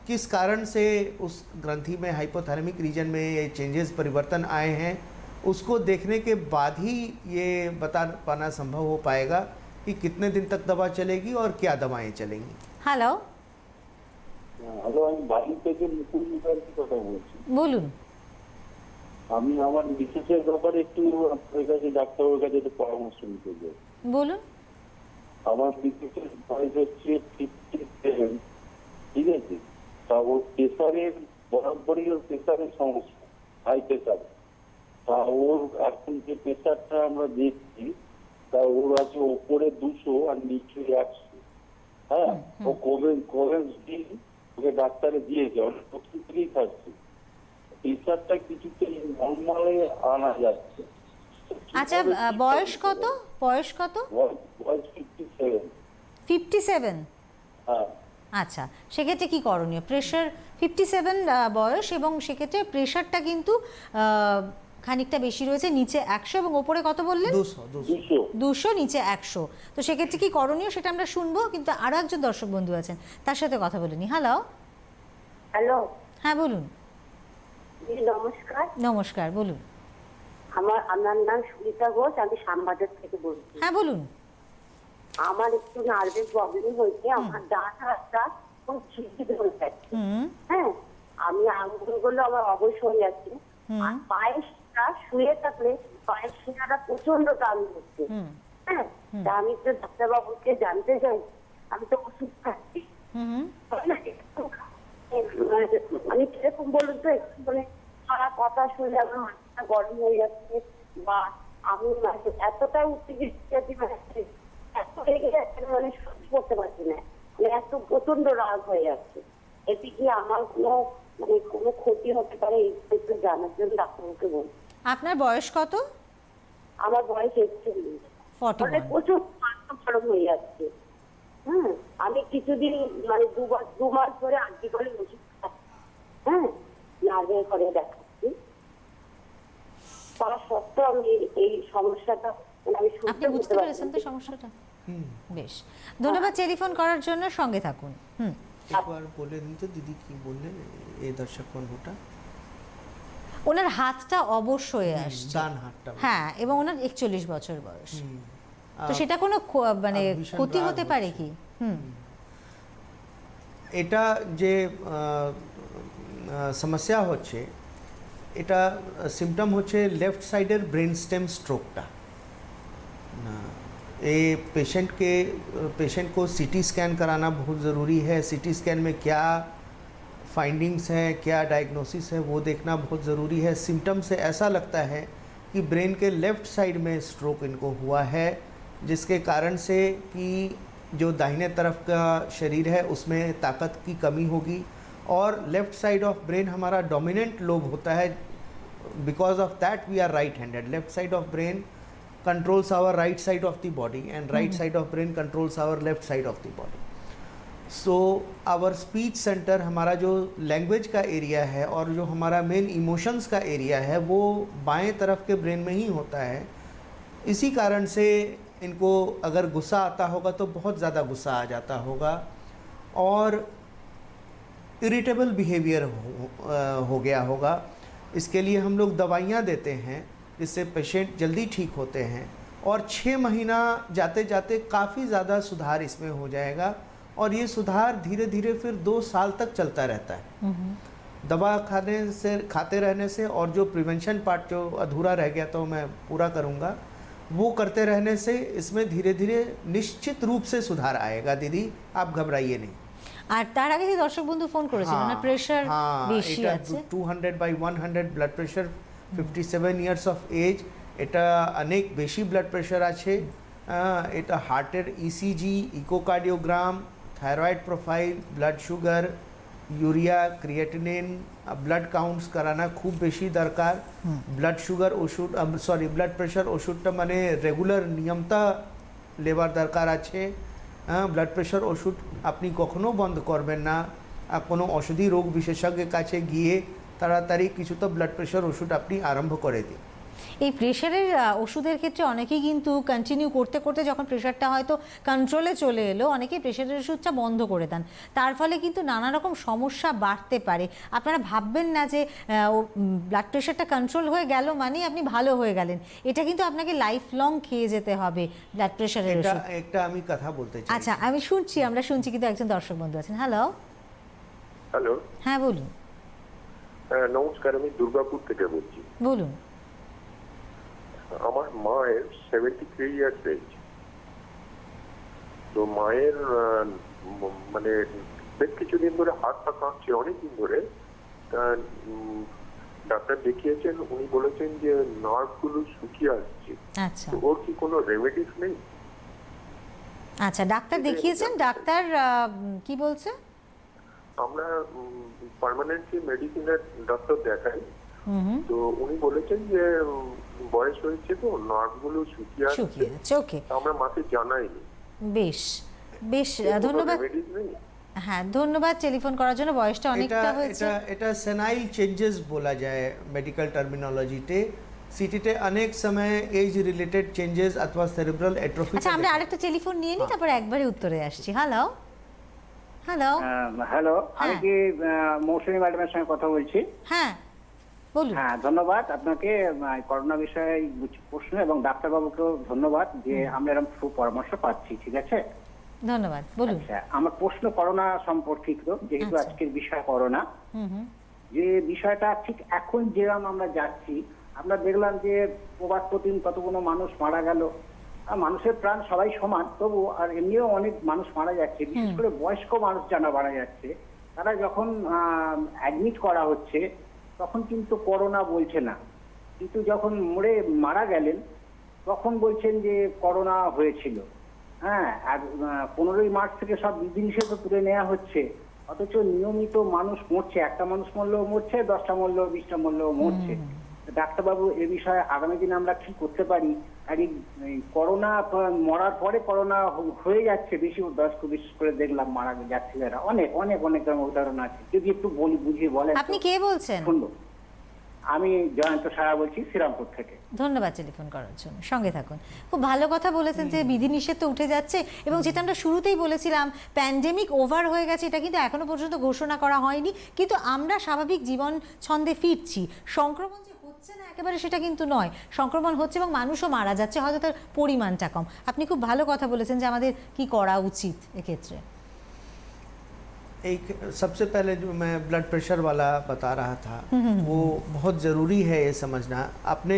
C: किस कारण से उस ग्रंथि में हाइपोथैलेमिक रीजन में ये चेंजेस परिवर्तन आए हैं। उसको देखने के बाद ही ये बता पाना संभव हो पाएगा कि कितने दिन तक दवा चलेगी और क्या दवाएं चलेंगी।
B: হ্যালো,
G: হ্যালো, আমি বাড়ি থেকে মুকুল মুখার্জি কথা বলছি।
B: বলুন।
G: আমি আমার বিশেষের ব্যাপারে একটু আপনার কাছে ডাক্তারের কাছে একটু পরামর্শ নিতে চাই।
B: বলুন।
G: আমার বিশেষের বয়স হচ্ছে 57, ঠিক আছে? তা ওর প্রেসারের বরাবরই ওর প্রেসারের সমস্যা, হাই প্রেসার। তা ওর এখন যে প্রেসারটা আমরা দেখছি তা ওর আছে ওপরে 200 আর নিচে 100। হ্যাঁ, ও কোভেন্স ডি ওকে ডাক্তারে দিয়েছে, অনেক প্রথম থেকেই খাচ্ছে। প্রেসারটা কিছুতেই নর্মালে আনা যাচ্ছে।
B: আচ্ছা, বয়স কত? বয়স কত?
G: বয়স 57।
B: 57?
G: হ্যাঁ।
B: আচ্ছা, সেক্ষেত্রে কি করণীয়? প্রেশার 57 বয়স এবং সেক্ষেত্রে প্রেশারটা কিন্তু খানিকটা বেশি রয়েছে, নিচে 100 এবং ওপরে কত বললেন? 200, নিচে 100। তো সেক্ষেত্রে কি করণীয় সেটা আমরা শুনবো, কিন্তু আরও একজন দর্শক বন্ধু আছেন, তার সাথে কথা বলে নি। হ্যালো।
H: হ্যালো,
B: হ্যাঁ বলুন।
H: নমস্কার।
B: নমস্কার, বলুন।
H: আমার নাম সুমিতা ঘোষ, আমি শ্যামবাজার থেকে বলছি।
B: হ্যাঁ বলুন।
H: আমার একটু নার্ভের প্রবলেম হয়েছে, আমার ডান হাতটা খুব ঝিঝি ধরে যাচ্ছে। হ্যাঁ, আমি আঙুলগুলো আমার অবশ হয়ে যাচ্ছে, আর পায়ের শিরা শুয়ে থাকলে পায়ের শিরাটা প্রচন্ড টান হচ্ছে। হ্যাঁ, তা আমি তো ডাক্তারবাবুকে জানতে চাই, আমি তো ওষুধ খাচ্ছি, আমি কিরকম বলুন তো, একটু মানে সারা কথা শুনলে আমার মাথাটা গরম হয়ে যাচ্ছে, বা আমি এতটাই উত্তেজিত এত রেগে যাচ্ছে মানে সহ্য করতে পারছি না, মানে এত প্রচন্ড রাগ হয়ে যাচ্ছে। এতে কি আমার কোনো ক্ষতি হতে পারে একটু জানার জন্য ডাক্তারবাবুকে বলছি।
B: আপনার বয়স কত?
H: আমার বয়স 41। প্রচুর মাথা গরম হয়ে যাচ্ছে। হ্যাঁ, আমি কিছুদিন মানে 2 মাস ধরে আগে করে ওষুধ খাচ্ছি। হ্যাঁ, নার্ভের ঘরে দেখাচ্ছি, তার সত্ত্বেও আমি এই সমস্যাটা
B: আপনি বুঝতে পেরেছেন তো সমস্যাটা? বেশ, ধন্যবাদ টেলিফোন করার জন্য, সঙ্গে থাকুন।
C: একবার বলে দিন তো দিদি কি বললেন এই দর্শক বন্ধুটা?
B: ওনার হাতটা অবশ হয়ে আসছে,
C: ডান হাতটা।
B: হ্যাঁ, এবং ওনার 41 বছর বয়স। তো সেটা কোনো মানে ক্ষতি হতে পারে কি?
C: এটা যে সমস্যা হচ্ছে, এটা সিমটম হচ্ছে लेफ्ट साइडर ब्रेन स्टेम स्ट्रोकটা ना। ये पेशेंट को सीटी स्कैन कराना बहुत ज़रूरी है। सीटी स्कैन में क्या फाइंडिंग्स हैं, क्या डायग्नोसिस है, वो देखना बहुत ज़रूरी है। सिम्टम से ऐसा लगता है कि ब्रेन के लेफ़्ट साइड में स्ट्रोक इनको हुआ है, जिसके कारण से कि जो दाहिने तरफ का शरीर है उसमें ताकत की कमी होगी, और लेफ़्ट साइड ऑफ ब्रेन हमारा डोमिनेंट लोब होता है। Because of that we are right handed. Left side of brain controls our right side of the body and right side of brain controls our left side of the body. So our speech center, हमारा जो लैंग्वेज का एरिया है और जो हमारा मेन इमोशंस का एरिया है वो बाएं तरफ के ब्रेन में ही होता है। इसी कारण से इनको अगर गुस्सा आता होगा तो बहुत ज़्यादा गुस्सा आ जाता होगा, और इरिटेबल बिहेवियर हो गया होगा। इसके लिए हम लोग दवाइयाँ देते हैं जिससे पेशेंट जल्दी ठीक होते हैं, और 6 महीना जाते जाते काफ़ी ज़्यादा सुधार इसमें हो जाएगा, और ये सुधार धीरे धीरे फिर 2 साल तक चलता रहता है। दवा खाते रहने से, और जो प्रिवेंशन पार्ट जो अधूरा रह गया तो मैं पूरा करूँगा। वो करते रहने से इसमें धीरे धीरे निश्चित रूप से सुधार आएगा दीदी, आप घबराइए नहीं।
B: আর তার আগে যে দর্শক বন্ধু ফোন করেছিল না প্রেশার বেশি আছে
C: 200/100 blood pressure 57 years of age, এটা অনেক বেশি ব্লাড প্রেশার আছে। এটা হার্টের ECG, echocardiogram, thyroid profile, blood sugar, urea, creatinine, blood counts করানা খুব বেশি দরকার। ব্লাড সুগার ওষুধ সরি ব্লাড প্রেশার ওষুধটা মানে রেগুলার নিয়মতা লেবার দরকার আছে। ব্লাড প্রেশার ওষুধ আপনি কখনো বন্ধ করবেন না। কোনো ওষুধি রোগ বিশেষজ্ঞের কাছে গিয়ে তাড়াতাড়ি কিছুটা ব্লাড প্রেশার ওষুধ আপনি আরম্ভ করে দিন।
B: এই প্রেশারের ওষুধের ক্ষেত্রে অনেকেই কিন্তু কন্টিনিউ করতে করতে যখন প্রেশারটা হয়তো কন্ট্রোলে চলে এলো, অনেকেই প্রেশারের ওষুধটা বন্ধ করে দেন। তার ফলে কিন্তু নানা রকম সমস্যা বাড়তে পারে। আপনারা ভাববেন না যে ব্লাড প্রেশারটা কন্ট্রোল হয়ে গেল মানে আপনি ভালো হয়ে গেলেন। এটা কিন্তু আপনাকে লাইফ লং খেয়ে যেতে হবে ব্লাড প্রেশারের ওষুধ।
C: একটা আমি কথা বলতে চাই।
B: আচ্ছা, আমরা শুনছি কিন্তু একজন দর্শক বন্ধু আছেন। হ্যালো
I: হ্যালো,
B: হ্যাঁ বলুন।
I: নমস্কার, আমি দুর্গাপুর থেকে বলছি।
B: বলুন।
I: আমার মায়ের 73 ইয়ার্স এজ। তো মায়ের মানে বেশ কিছুদিন ধরে হাত পা কাঁপছে, অনেকদিন ধরে। ডাক্তার দেখিয়েছেন, উনি বলেছেন যে নার্ভ গুলো শুকিয়ে আসছে।
B: আচ্ছা,
I: তো ওর কি কোনো রেমেডিস নেই?
B: আচ্ছা, ডাক্তার দেখিয়েছেন, ডাক্তার কি বলছে?
I: আমরা পার্মানেন্টলি মেডিসিনের ডাক্তার দেখাই। তো উনি বলেছেন যে বয়স হয়েছে তো নার্ভ গুলো শুকিয়ে আসছে।
B: ওকে,
I: আমরা মাকে জানাইনি।
B: বেশ বেশ, ধন্যবাদ। হ্যাঁ, ধন্যবাদ টেলিফোন করার জন্য। বয়সটা অনেকটা হয়েছে।
C: এটা সেনাইল চেঞ্জেস বলা যায় মেডিকেল টার্মিনোলজিতে। সিটিতে অনেক সময় এজ রিলেটেড চেঞ্জেস অথবা সেরিব্রাল অ্যাট্রফি।
B: আচ্ছা, আমরা আরেকটা টেলিফোন নিয়ে নিই, তারপর একবারে উত্তরে আসছি। হ্যালো হ্যালো
J: হ্যালো, আমি কি মৌসুমী ম্যাডামের সঙ্গে কথা বলছি?
B: হ্যাঁ বলুন।
J: হ্যাঁ, ধন্যবাদ আপনাকে করোনা বিষয়ে প্রশ্ন, এবং ডাক্তারবাবুকেও ধন্যবাদ যে আমরা এরকম সুপরামর্শ পাচ্ছি। ঠিক আছে,
B: ধন্যবাদ, বলুন।
J: আচ্ছা, আমার প্রশ্ন করোনা সম্পর্কিত, যেহেতু আজকের বিষয় করোনা। যে বিষয়টা ঠিক এখন যেরকম আমরা যাচ্ছি, আমরা দেখলাম যে প্রতিদিন কতগুলো মানুষ মারা গেল। মানুষের প্রাণ সবাই সমান, তবু আর এমনিও অনেক মানুষ মারা যাচ্ছে, বিশেষ করে বয়স্ক মানুষ যারা মারা যাচ্ছে। তারা যখন অ্যাডমিট করা হচ্ছে তখন কিন্তু করোনা বলছে না, কিন্তু যখন মারা গেলেন তখন বলছেন যে করোনা হয়েছিল। হ্যাঁ, আর 15ই মার্চ থেকে সব বিধিনিষেধ তুলে নেওয়া হচ্ছে, অথচ নিয়মিত মানুষ মরছে। একটা মানুষ মরলেও মরছে, 10টা মরলেও 20টা মরলেও মরছে। ডাক্তারবাবু, এ বিষয়ে আগামী দিনে আমরা কি করতে পারি? আর এই করোনা মরার পরে করোনা হয়ে যাচ্ছে, বেশি বয়স্ক বিশেষ করে দেখলাম মারা যাচ্ছে যারা, অনেক অনেক অনেক উদাহরণ আছে। যদি একটু বুঝিয়ে বলেন।
B: আপনি কে বলছেন?
J: শুনবো। আমি জয়ন্ত সাহা বলছি, শ্রীরামপুর থেকে।
B: ধন্যবাদ টেলিফোন করার জন্য, সঙ্গে থাকুন। খুব ভালো কথা বলেছেন যে বিধিনিষেধ তো উঠে যাচ্ছে, এবং যেটা আমরা শুরুতেই বলেছিলাম প্যান্ডেমিক ওভার হয়ে গেছে, এটা কিন্তু এখনো পর্যন্ত ঘোষণা করা হয়নি, কিন্তু আমরা স্বাভাবিক জীবন ছন্দে ফিরছি। সংক্রমণ যে হচ্ছে না একেবারে সেটা কিন্তু নয়, সংক্রমণ হচ্ছে এবং মানুষও মারা যাচ্ছে, হয়তো তার পরিমাণটা কম। আপনি খুব ভালো কথা বলেছেন যে আমাদের কি করা উচিত এক্ষেত্রে।
C: एक सबसे पहले जो मैं ब्लड प्रेशर वाला बता रहा था, वो बहुत ज़रूरी है ये समझना। आपने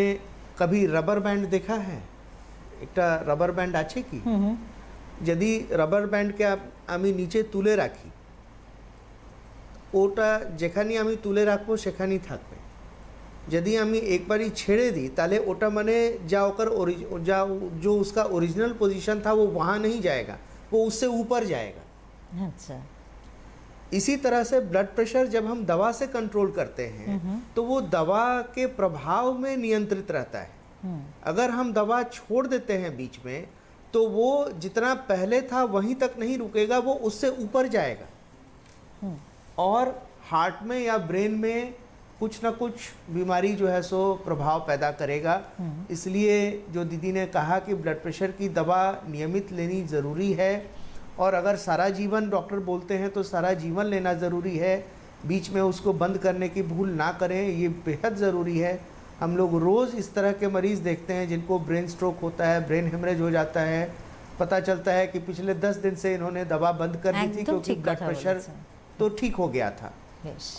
C: कभी रबर बैंड देखा है? एक रबर बैंड আছে কি? যদি রবার ব্যান্ডকে আমি নিচে তুলে রাখি, ওটা যেখানে আমি তুলে রাখবো সেখানেই থাকবে। যদি আমি একবারই ছেড়ে দিই তাহলে ওটা মানে जो उसका ओरिजिनल पोजीशन था वो वहाँ नहीं जाएगा, वो उससे ऊपर जाएगा।
B: अच्छा,
C: इसी तरह से ब्लड प्रेशर जब हम दवा से कंट्रोल करते हैं तो वो दवा के प्रभाव में नियंत्रित रहता है। अगर हम दवा छोड़ देते हैं बीच में तो वो जितना पहले था वहीं तक नहीं रुकेगा, वो उससे ऊपर जाएगा और हार्ट में या ब्रेन में कुछ ना कुछ बीमारी जो है सो प्रभाव पैदा करेगा। इसलिए जो दीदी ने कहा कि ब्लड प्रेशर की दवा नियमित लेनी ज़रूरी है, और अगर सारा जीवन डॉक्टर बोलते हैं तो सारा जीवन लेना ज़रूरी है, बीच में उसको बंद करने की भूल ना करें, ये बेहद ज़रूरी है। हम लोग रोज़ इस तरह के मरीज़ देखते हैं जिनको ब्रेन स्ट्रोक होता है, ब्रेन हेमरेज हो जाता है, पता चलता है कि पिछले 10 दिन से इन्होंने दवा बंद कर दी थी क्योंकि ब्लड प्रेशर तो ठीक हो गया था।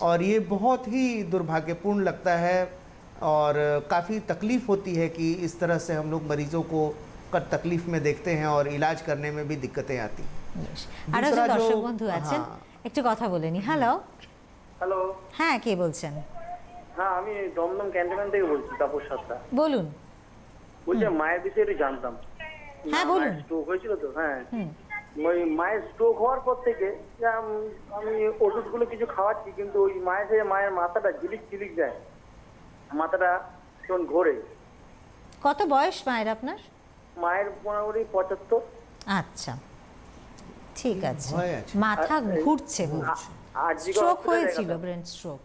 C: और ये बहुत ही दुर्भाग्यपूर्ण लगता है। और काफ़ी तकलीफ़ होती है कि इस तरह से हम लोग मरीज़ों को तकलीफ़ में देखते हैं और इलाज करने में भी दिक्कतें आती हैं।
B: আরো
C: दूसरा
B: একজন দর্শক
C: जो-
B: বন্ধু আছেন,
C: हाँ।
B: একটু কথা বলে নি। হ্যালো,
K: হ্যালো,
B: হ্যাঁ কে বলছেন?
K: হ্যাঁ আমি দমদম ক্যান্টনমেন্ট থেকে বলছি, তাপস সাতটা।
B: বলুন।
K: বলছি মায়ের বিষয়ে একটু জানতাম।
B: হ্যাঁ বলুন।
K: স্ট্রোক হয়েছিল তো, হ্যাঁ ওই মায়ের স্ট্রোক হওয়ার পর থেকে আমি ওষুধগুলো কিছু খাওয়াচ্ছি, কিন্তু ওই মায়ের মাথাটা ঝিলিক ঝিলিক যায়, মাথাটা তখন ঘোরে।
B: কত বয়স মায়ের আপনার?
K: মায়ের মোটামুটি 75।
B: আচ্ছা, ঠিক আছে।
C: ভয় আছে।
B: মাথা ঘুরছে,
K: আর
B: স্ট্রোক হয়েছিল, ব্রেন স্ট্রোক।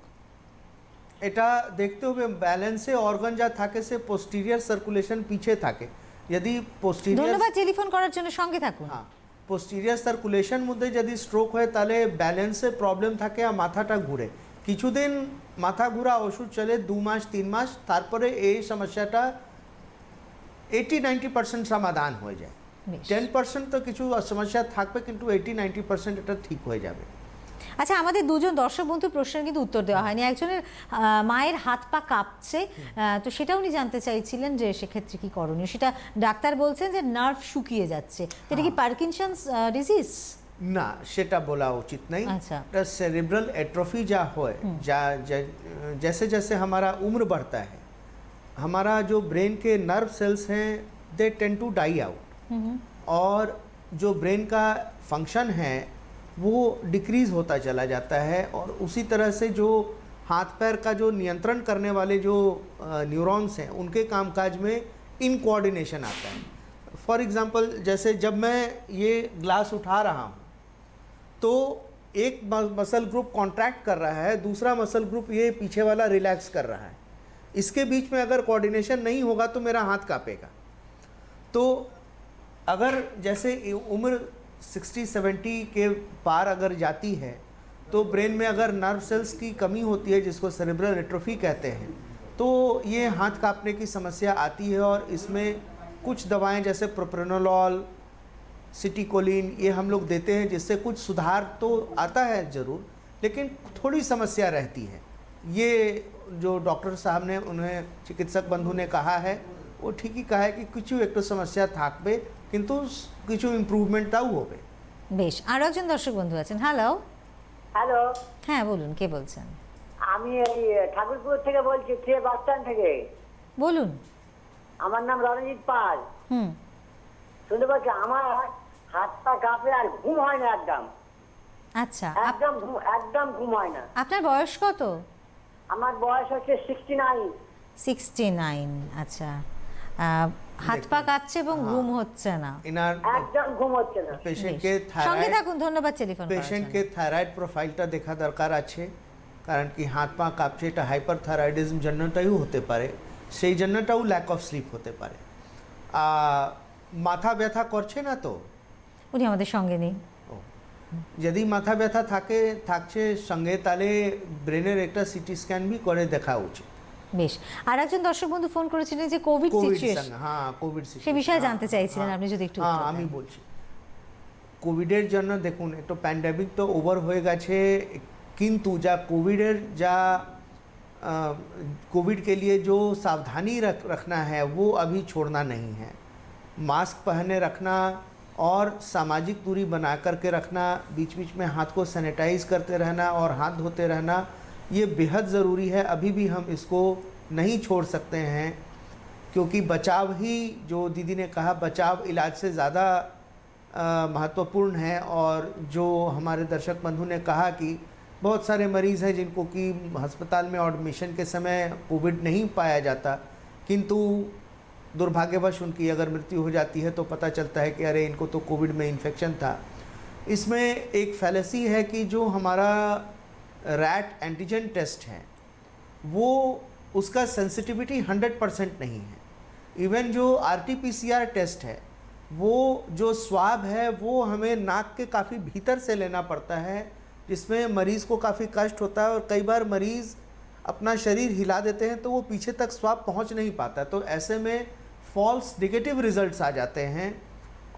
C: এটা দেখতে হবে ব্যালেন্সে অর্গান যা থাকে সে পোস্টিরিয়ার সার্কুলেশন পিছে থাকে। যদি পোস্টিরিয়ার
B: ধন্যবাদ টেলিফোন করার জন্য, সঙ্গে থাকুন।
C: হ্যাঁ, পোস্টিরিয়ার সার্কুলেশন মধ্যে যদি স্ট্রোক হয় তাহলে ব্যালেন্সে প্রবলেম থাকে আর মাথাটা ঘুরে। কিছুদিন মাথা ঘুরা ওষুধ চলে 2 মাস 3 মাস, তারপরে এই সমস্যাটা 80-90% সমাধান হয়ে যায়।
B: বেশ।
C: 10% তো কিছু সমস্যা থাকবে, কিন্তু 80-90% এটা ঠিক হয়ে যাবে।
B: আচ্ছা, আমাদের দুজন দর্শক বন্ধুর প্রশ্নের কিন্তু উত্তর দেওয়া হয়নি। একজনের মায়ের হাত পা কাঁপছে, তো সেটা উনি জানতে চাইছিলেন যে সেক্ষেত্রে কি করণীয়। সেটা ডাক্তার বলছেন যে নার্ভ শুকিয়ে যাচ্ছে, তো এটা কি পার্কিনসন্স ডিজিজ?
C: না, সেটা বলা उचित नहीं।
B: अच्छा।
C: सेरेब्रल एट्रोफी जा हो जैसे जैसे हमारा उम्र बढ़ता है, हमारा जो ब्रेन के नर्व सेल्स हैं they tend to die out, और जो ब्रेन का फंक्शन है वो डिक्रीज होता चला जाता है, और उसी तरह से जो हाथ पैर का जो नियंत्रण करने वाले जो न्यूरॉन्स हैं उनके कामकाज में इनकोऑर्डिनेशन आता है। फॉर एग्जांपल, जैसे जब मैं ये ग्लास उठा रहा हूँ तो एक मसल ग्रुप कॉन्ट्रैक्ट कर रहा है, दूसरा मसल ग्रुप ये पीछे वाला रिलैक्स कर रहा है। इसके बीच में अगर कोऑर्डिनेशन नहीं होगा तो मेरा हाथ कांपेगा। तो अगर जैसे उम्र 60-70 के पार अगर जाती है तो ब्रेन में अगर नर्व सेल्स की कमी होती है, जिसको सेरेब्रल एट्रोफी कहते हैं, तो ये हाथ कांपने की समस्या आती है। और इसमें कुछ दवाएं जैसे प्रोप्रेनोलॉल, सिटिकोलिन, ये हम लोग देते हैं, जिससे कुछ सुधार तो आता है ज़रूर, लेकिन थोड़ी समस्या रहती है। ये जो डॉक्टर साहब ने, उन्हें चिकित्सक बंधु ने कहा है, वो ठीक ही कहा है कि कुछ एक समस्या থাকবে, কিন্তু কিছু ইমপ্রুভমেন্টটাও হবে।
B: বেশ, আরো একজন দর্শক বন্ধু আছেন। হ্যালো।
H: হ্যালো,
B: হ্যাঁ বলুন, কে বলছেন?
H: আমি এই ঠাকুরপুর থেকে বলছি, ট্রে বাস স্ট্যান্ড থেকে।
B: বলুন।
H: আমার নাম রণজিৎ পাল। শুনতে পাচ্ছি? আমার হাত পা কাঁপে আর ঘুম হয় না একদম।
B: আচ্ছা,
H: একদম ঘুম হয় না।
B: আপনার বয়স কত?
H: আমার বয়স হচ্ছে 69।
B: 69। আচ্ছা, হাত পা কাঁপছে এবং ঘুম হচ্ছে না।
C: ইনার
H: একদম ঘুম হচ্ছে না।
C: পেশেন্টকে
B: সঙ্গে
C: থাইরয়েড
B: থাকুন, ধন্যবাদ টেলিফোন করার জন্য।
C: পেশেন্টকে থাইরয়েড প্রোফাইলটা দেখা দরকার আছে, কারণ কি হাত পা কাঁপছে, এটা হাইপারথাইরয়েডিজম জন্যটাও হতে পারে, সেই জন্যটাও ল্যাক অফ স্লিপ হতে পারে। মাথা ব্যথা করছে না তো?
B: উনি আমাদের সঙ্গে নেই।
C: যদি মাথা ব্যথা থাকছে সঙ্গে, তাহলে ব্রেনের একটা সিটি স্ক্যান भी করে দেখা উচিত।
B: বেশ, আর একজন দর্শক বন্ধু ফোন করেছিলেন যে কোভিড সিচুয়েশন,
C: হ্যাঁ কোভিড
B: সে বিষয়ে জানতে চাইছিলেন, আপনি যদি একটু
C: হ্যাঁ আমি বলছি। কোভিডের জন্য দেখুন, একটু প্যান্ডেমিক তো ওভার হয়ে গেছে, কিন্তু যা कोविड के लिए जो सावधानी रखना है वो अभी छोड़ना नहीं है। मास्क पहने रखना और सामाजिक दूरी बना करके रखना, बीच बीच में हाथ को सैनिटाइज करते रहना और हाथ धोते रहना, ये बेहद ज़रूरी है। अभी भी हम इसको नहीं छोड़ सकते हैं, क्योंकि बचाव ही, जो दीदी ने कहा, बचाव इलाज से ज़्यादा महत्वपूर्ण है। और जो हमारे दर्शक बंधु ने कहा कि बहुत सारे मरीज़ हैं जिनको कि अस्पताल में एडमिशन के समय कोविड नहीं पाया जाता, किंतु दुर्भाग्यवश उनकी अगर मृत्यु हो जाती है तो पता चलता है कि अरे इनको तो कोविड में इन्फेक्शन था। इसमें एक फैलेसी है कि जो हमारा रैट एंटीजन टेस्ट है वो, उसका सेंसिटिविटी 100% नहीं है। इवन जो RT-PCR टेस्ट है, वो जो स्वाब है वो हमें नाक के काफ़ी भीतर से लेना पड़ता है, जिसमें मरीज़ को काफ़ी कष्ट होता है, और कई बार मरीज़ अपना शरीर हिला देते हैं तो वो पीछे तक स्वाब पहुंच नहीं पाता, तो ऐसे में फॉल्स नेगेटिव रिजल्ट्स आ जाते हैं।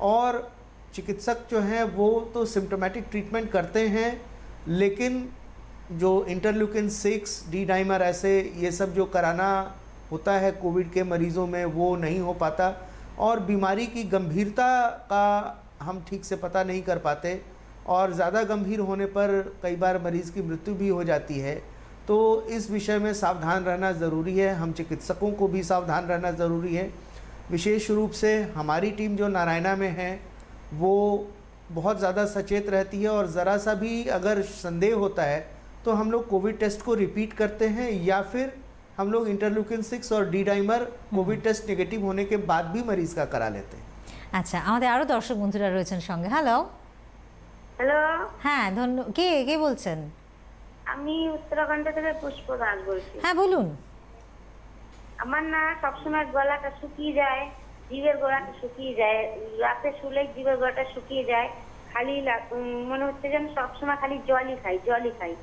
C: और चिकित्सक जो हैं वो तो सिम्टोमेटिक ट्रीटमेंट करते हैं, लेकिन जो इंटरल्यूकिन 6, डी डाइमर, ऐसे ये सब जो कराना होता है कोविड के मरीज़ों में वो नहीं हो पाता, और बीमारी की गंभीरता का हम ठीक से पता नहीं कर पाते, और ज़्यादा गंभीर होने पर कई बार मरीज़ की मृत्यु भी हो जाती है। तो इस विषय में सावधान रहना ज़रूरी है, हम चिकित्सकों को भी सावधान रहना ज़रूरी है। विशेष रूप से हमारी टीम जो नारायणा में है वो बहुत ज़्यादा सचेत रहती है, और ज़रा सा भी अगर संदेह होता है तो हम लोग कोविड टेस्ट को रिपीट करते हैं, या फिर हम लोग इंटरल्यूकिन 6 और D dimer Covid test negative होने के बाद भी मरीज़ का करा लेते हैं।
B: আচ্ছা, আমাদের আরও দর্শক বন্ধুরা রয়েছেন সঙ্গে। হ্যালো।
H: হ্যালো,
B: হ্যাঁ, কে বলছেন?
H: আমি উত্তরাখণ্ড থেকে পুষ্প দাস বলছি।
B: হ্যাঁ, বলুন।
H: আমার না সবসময় গলাটা শুকিয়ে যায়, জিভের গলাটা শুকিয়ে যায়, রাতে শুলে জিভের গলাটা শুকিয়ে যায়, খালি মনে হচ্ছে যেন সবসময় খালি জলই খাই।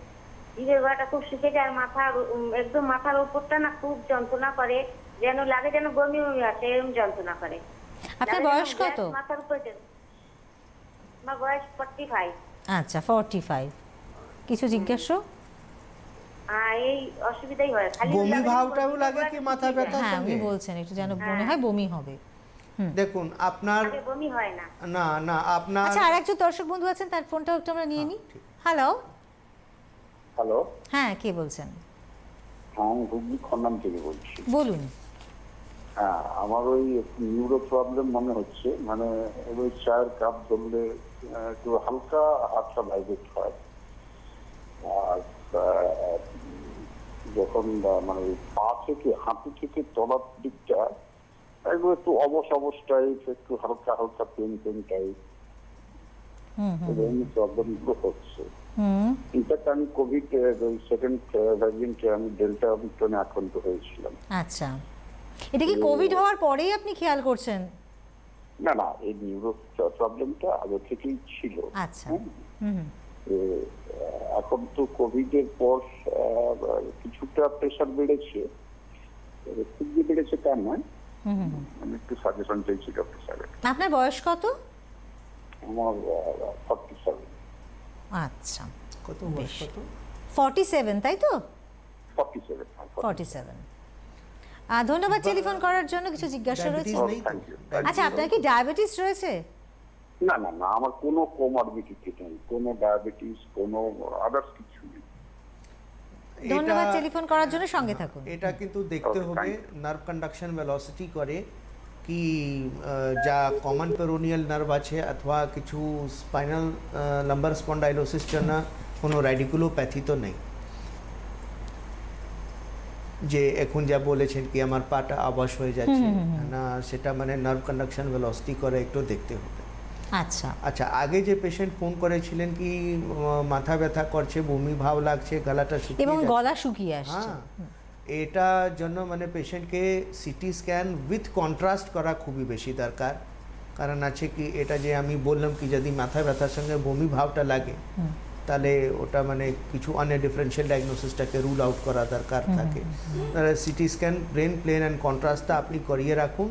H: জিভের গলাটা খুব শুকিয়ে যায়, আর একদম মাথার উপরটা না খুব যন্ত্রণা করে, যেন লাগে যেন বমি আসে, এরকম যন্ত্রণা করে।
B: আপনার বয়স কত?
H: মাথার উপরে আমার বয়স 45।
B: আচ্ছা, 45। কিছু জিজ্ঞাসা?
H: এই অসুবিধাই হয়, খালি
C: বমি ভাবটাও লাগে কি মাথা ব্যথা?
B: হ্যাঁ, উনি বলছেন একটু যেন মনে হয় বমি হবে।
C: দেখুন আপনার
H: বমি হয় না।
C: না না আপনার
B: আচ্ছা, আরেকজন দর্শক বন্ধু আছেন, তার ফোনটাও একটু আমরা নিয়ে নিই। হ্যালো।
G: হ্যালো,
B: হ্যাঁ, কে বলছেন?
G: আমি হুগলি খন্নাম থেকে বলছি।
B: বলুন।
G: হ্যাঁ, আমার ওই নিউরো প্রবলেম মনে হচ্ছে, মানে ওই চায়ের কাপ ধরলে একটু হালকা হাতটা ভাইব্রেট হয়, আর যখন মানে পা থেকে হাঁটু থেকে তলার দিকটা একটু অবস্থায় একটু হালকা হালকা পেন টাইপ প্রবলেমগুলো হচ্ছে। ইনফ্যাক্ট আমি কোভিড সেকেন্ড ভ্যারিয়েন্টে আমি ডেল্টা ওমিক্রনে আক্রান্ত হয়েছিলাম।
B: আচ্ছা, এটা কি কোভিড হওয়ার পরেই আপনি খেয়াল করছেন?
G: না, এই নিউরো প্রবলেমটা আগে থেকেই ছিল।
B: আচ্ছা।
G: এখন তো কোভিডের পর কিছুটা প্রেশার বেড়েছে, খুব যে বেড়েছে তা নয়। আমি একটু সাজেশন চাইছি ডক্টর সাহেব।
B: আপনার বয়স কত?
G: আমার 47।
B: আচ্ছা,
C: কত বয়স? কত?
B: 47, তাই তো?
G: 47।
B: ধন্যবাদ টেলিফোন করার জন্য। কিছু জিজ্ঞাসা রয়েছে? আচ্ছা, আপনার কি ডায়াবেটিস রয়েছে?
G: না, আমার কোনো কোমরবিডিটি নেই, কোনো ডায়াবেটিস, কোনো আদার্স কিছু নেই।
B: ধন্যবাদ টেলিফোন করার জন্য, সঙ্গে থাকুন।
C: এটা কিন্তু দেখতে হবে নার্ভ কন্ডাকশন ভেলোসিটি করে কি যা কমন পেরোনিয়াল নার্ভ আছে অথবা কিছু স্পাইনাল লাম্বার স্পন্ডাইলোসিস জন্য কোনো রেডিকুলোপ্যাথি তো নেই, যে এখন যা বলেছেন কি আমার পাটা আবাস হয়ে যাচ্ছে না, সেটা মানে নার্ভ কন্ডাকশন ভেলোসিটি করে একটু দেখতে হবে। আচ্ছা, আগে যে পেশেন্ট ফোন করেছিলেন কি মাথা ব্যথা করছে, বমি ভাব লাগছে, গলাটা শুকিয়ে
B: এবং গলা শুকিয়ে আসছে,
C: এটার জন্য মানে পেশেন্টকে সিটি স্ক্যান উইথ কন্ট্রাস্ট করা খুবই বেশি দরকার। কারণ আছে কি এটা যে আমি বললাম কি যদি মাথা ব্যথার সঙ্গে বমি ভাবটা লাগে তাহলে ওটা মানে কিছু অন্য ডিফারেন্সিয়াল ডায়াগনোসিসটাকে রুল আউট করা দরকার থাকে। CT scan brain plain and কন্ট্রাস্টটা আপনি করিয়ে রাখুন,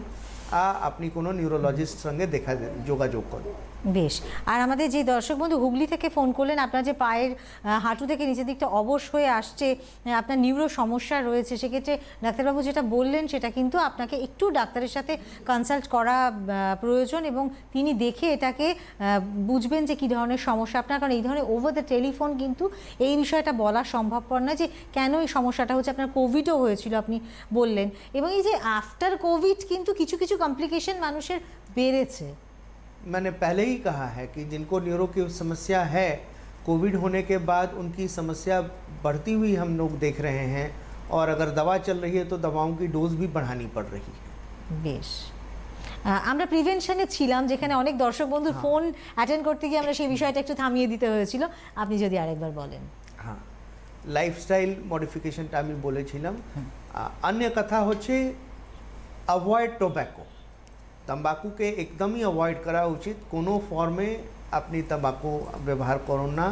C: আপনি কোনো নিউরোলজিস্ট সঙ্গে যোগাযোগ করুন।
B: বেশ। আর আমাদের যে দর্শক বন্ধু হুগলি থেকে ফোন করলেন, আপনার যে পায়ের হাঁটু থেকে নিচের দিকটা অবশ হয়ে আসছে, আপনার নিউরো সমস্যা রয়েছে, সেক্ষেত্রে ডাক্তারবাবু যেটা বললেন সেটা কিন্তু আপনাকে একটু ডাক্তারের সাথে কনসাল্ট করা প্রয়োজন, এবং তিনি দেখে এটাকে বুঝবেন যে কী ধরনের সমস্যা আপনার। কারণ এই ধরনের ওভার দ্য টেলিফোন কিন্তু এই বিষয়টা বলা সম্ভবপর নয় যে কেন এই সমস্যাটা হচ্ছে। আপনার কোভিডও হয়েছিল আপনি বললেন, এবং এই যে আফটার কোভিড কিন্তু কিছু কিছু কমপ্লিকেশন মানুষের বেড়েছে।
C: मैंने पहले ही कहा है कि जिनको न्यूरो की समस्या है, कोविड होने के बाद उनकी समस्या बढ़ती हुई हम लोग देख रहे हैं, और अगर दवा चल रही है तो दवाओं की डोज भी बढ़ानी पड़ रही है।
B: বেশ, আমরা প্রিভেনশনে ছিলাম, যেখানে অনেক দর্শক বন্ধুর ফোন অ্যাটেন্ড করতে গিয়ে আমরা সেই বিষয়টা একটু থামিয়ে দিতে হয়েছিল। আপনি যদি আরেকবার বলেন।
C: হ্যাঁ, লাইফস্টাইল মডিফিকেশনটা আমি বলেছিলাম। अन्य कथा হচ্ছে অ্যাভয়েড টোব্যাকো। तंबाकूके एकदम ही अवॉइड करा उचित, कोनो फॉर्मे अपनी तंबाकू व्यवहार करूँ ना,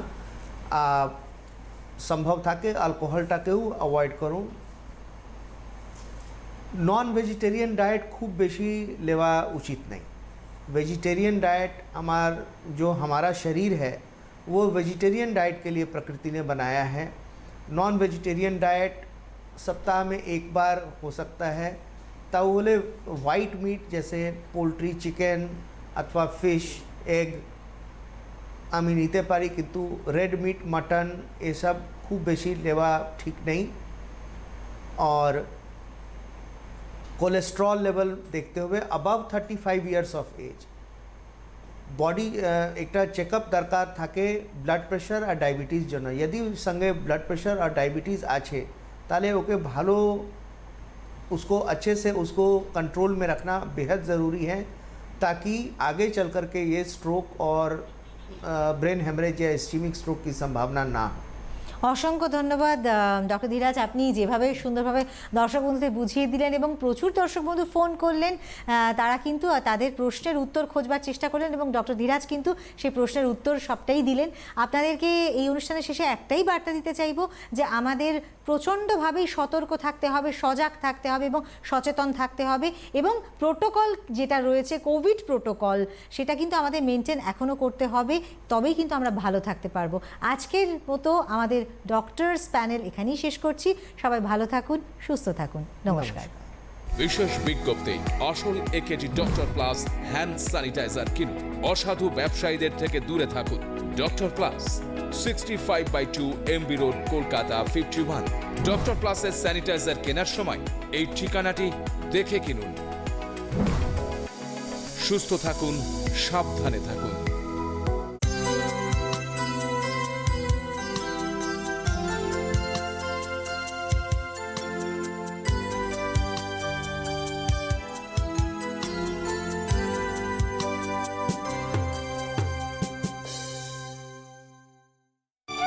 C: संभव थाके अल्कोहलटाकेও अवॉइड करूँ। नॉन वेजिटेरियन डाइट खूब बेशी लेवा उचित नहीं। वेजिटेरियन डाइट हमारा शरीर है वो वेजिटेरियन डाइट के लिए प्रकृति ने बनाया है। नॉन वेजिटेरियन डाइट सप्ताह में एक बार हो सकता है। তাহলে হোয়াইট মিট जैसे পোলট্রি চিকেন অথবা ফিশ এগ আমি নিতে পারি, কিন্তু রেড মিট মাটন এসব খুব বেশি নেওয়া ঠিক নেই। और কোলেস্ট্রল লেভেল দেখতে হবে above 35 years of age. Body একটা চেকআপ দরকার থাকে ব্লাড প্রেশার আর ডায়াবেটিস জন্য। যদি সঙ্গে ব্লাড প্রেশার আর ডায়াবেটিস আছে তাহলে ওকে ভালো उसको अच्छे से उसको कंट्रोल में रखना बेहद ज़रूरी है, ताकि आगे चल कर के ये स्ट्रोक और ब्रेन हेमरेज या इस्कीमिक स्ट्रोक की संभावना ना हो।
B: অসংখ্য ধন্যবাদ ডক্টর ধীরাজ, আপনি যেভাবে সুন্দরভাবে দর্শক বন্ধুদের বুঝিয়ে দিলেন এবং প্রচুর দর্শক বন্ধু ফোন করলেন, তারা কিন্তু তাদের প্রশ্নের উত্তর খোঁজবার চেষ্টা করলেন এবং ডক্টর ধীরাজ কিন্তু সেই প্রশ্নের উত্তর সবটাই দিলেন। আপনাদেরকে এই অনুষ্ঠানের শেষে একটাই বার্তা দিতে চাইব যে আমাদের প্রচণ্ডভাবেই সতর্ক থাকতে হবে, সজাগ থাকতে হবে এবং সচেতন থাকতে হবে, এবং প্রোটোকল যেটা রয়েছে কোভিড প্রোটোকল সেটা কিন্তু আমাদের মেনটেন এখনও করতে হবে, তবেই কিন্তু আমরা ভালো থাকতে পারবো। আজকের মতো আমাদের ডক্টরস প্যানেল এখানেই শেষ করছি। সবাই ভালো থাকুন, সুস্থ থাকুন, নমস্কার।
A: বিশেষ বিজ্ঞপ্তি, আসল A K G doctor plus hand sanitizer কিনুন, অসাধু ব্যবসায়ীদের থেকে দূরে থাকুন। Doctor plus 65/2 MB road, Kolkata 51। Doctor প্লাসের স্যানিটাইজার কেনার সময় এই ঠিকানাটি দেখে কিনুন। সুস্থ থাকুন, সাবধানে থাকুন।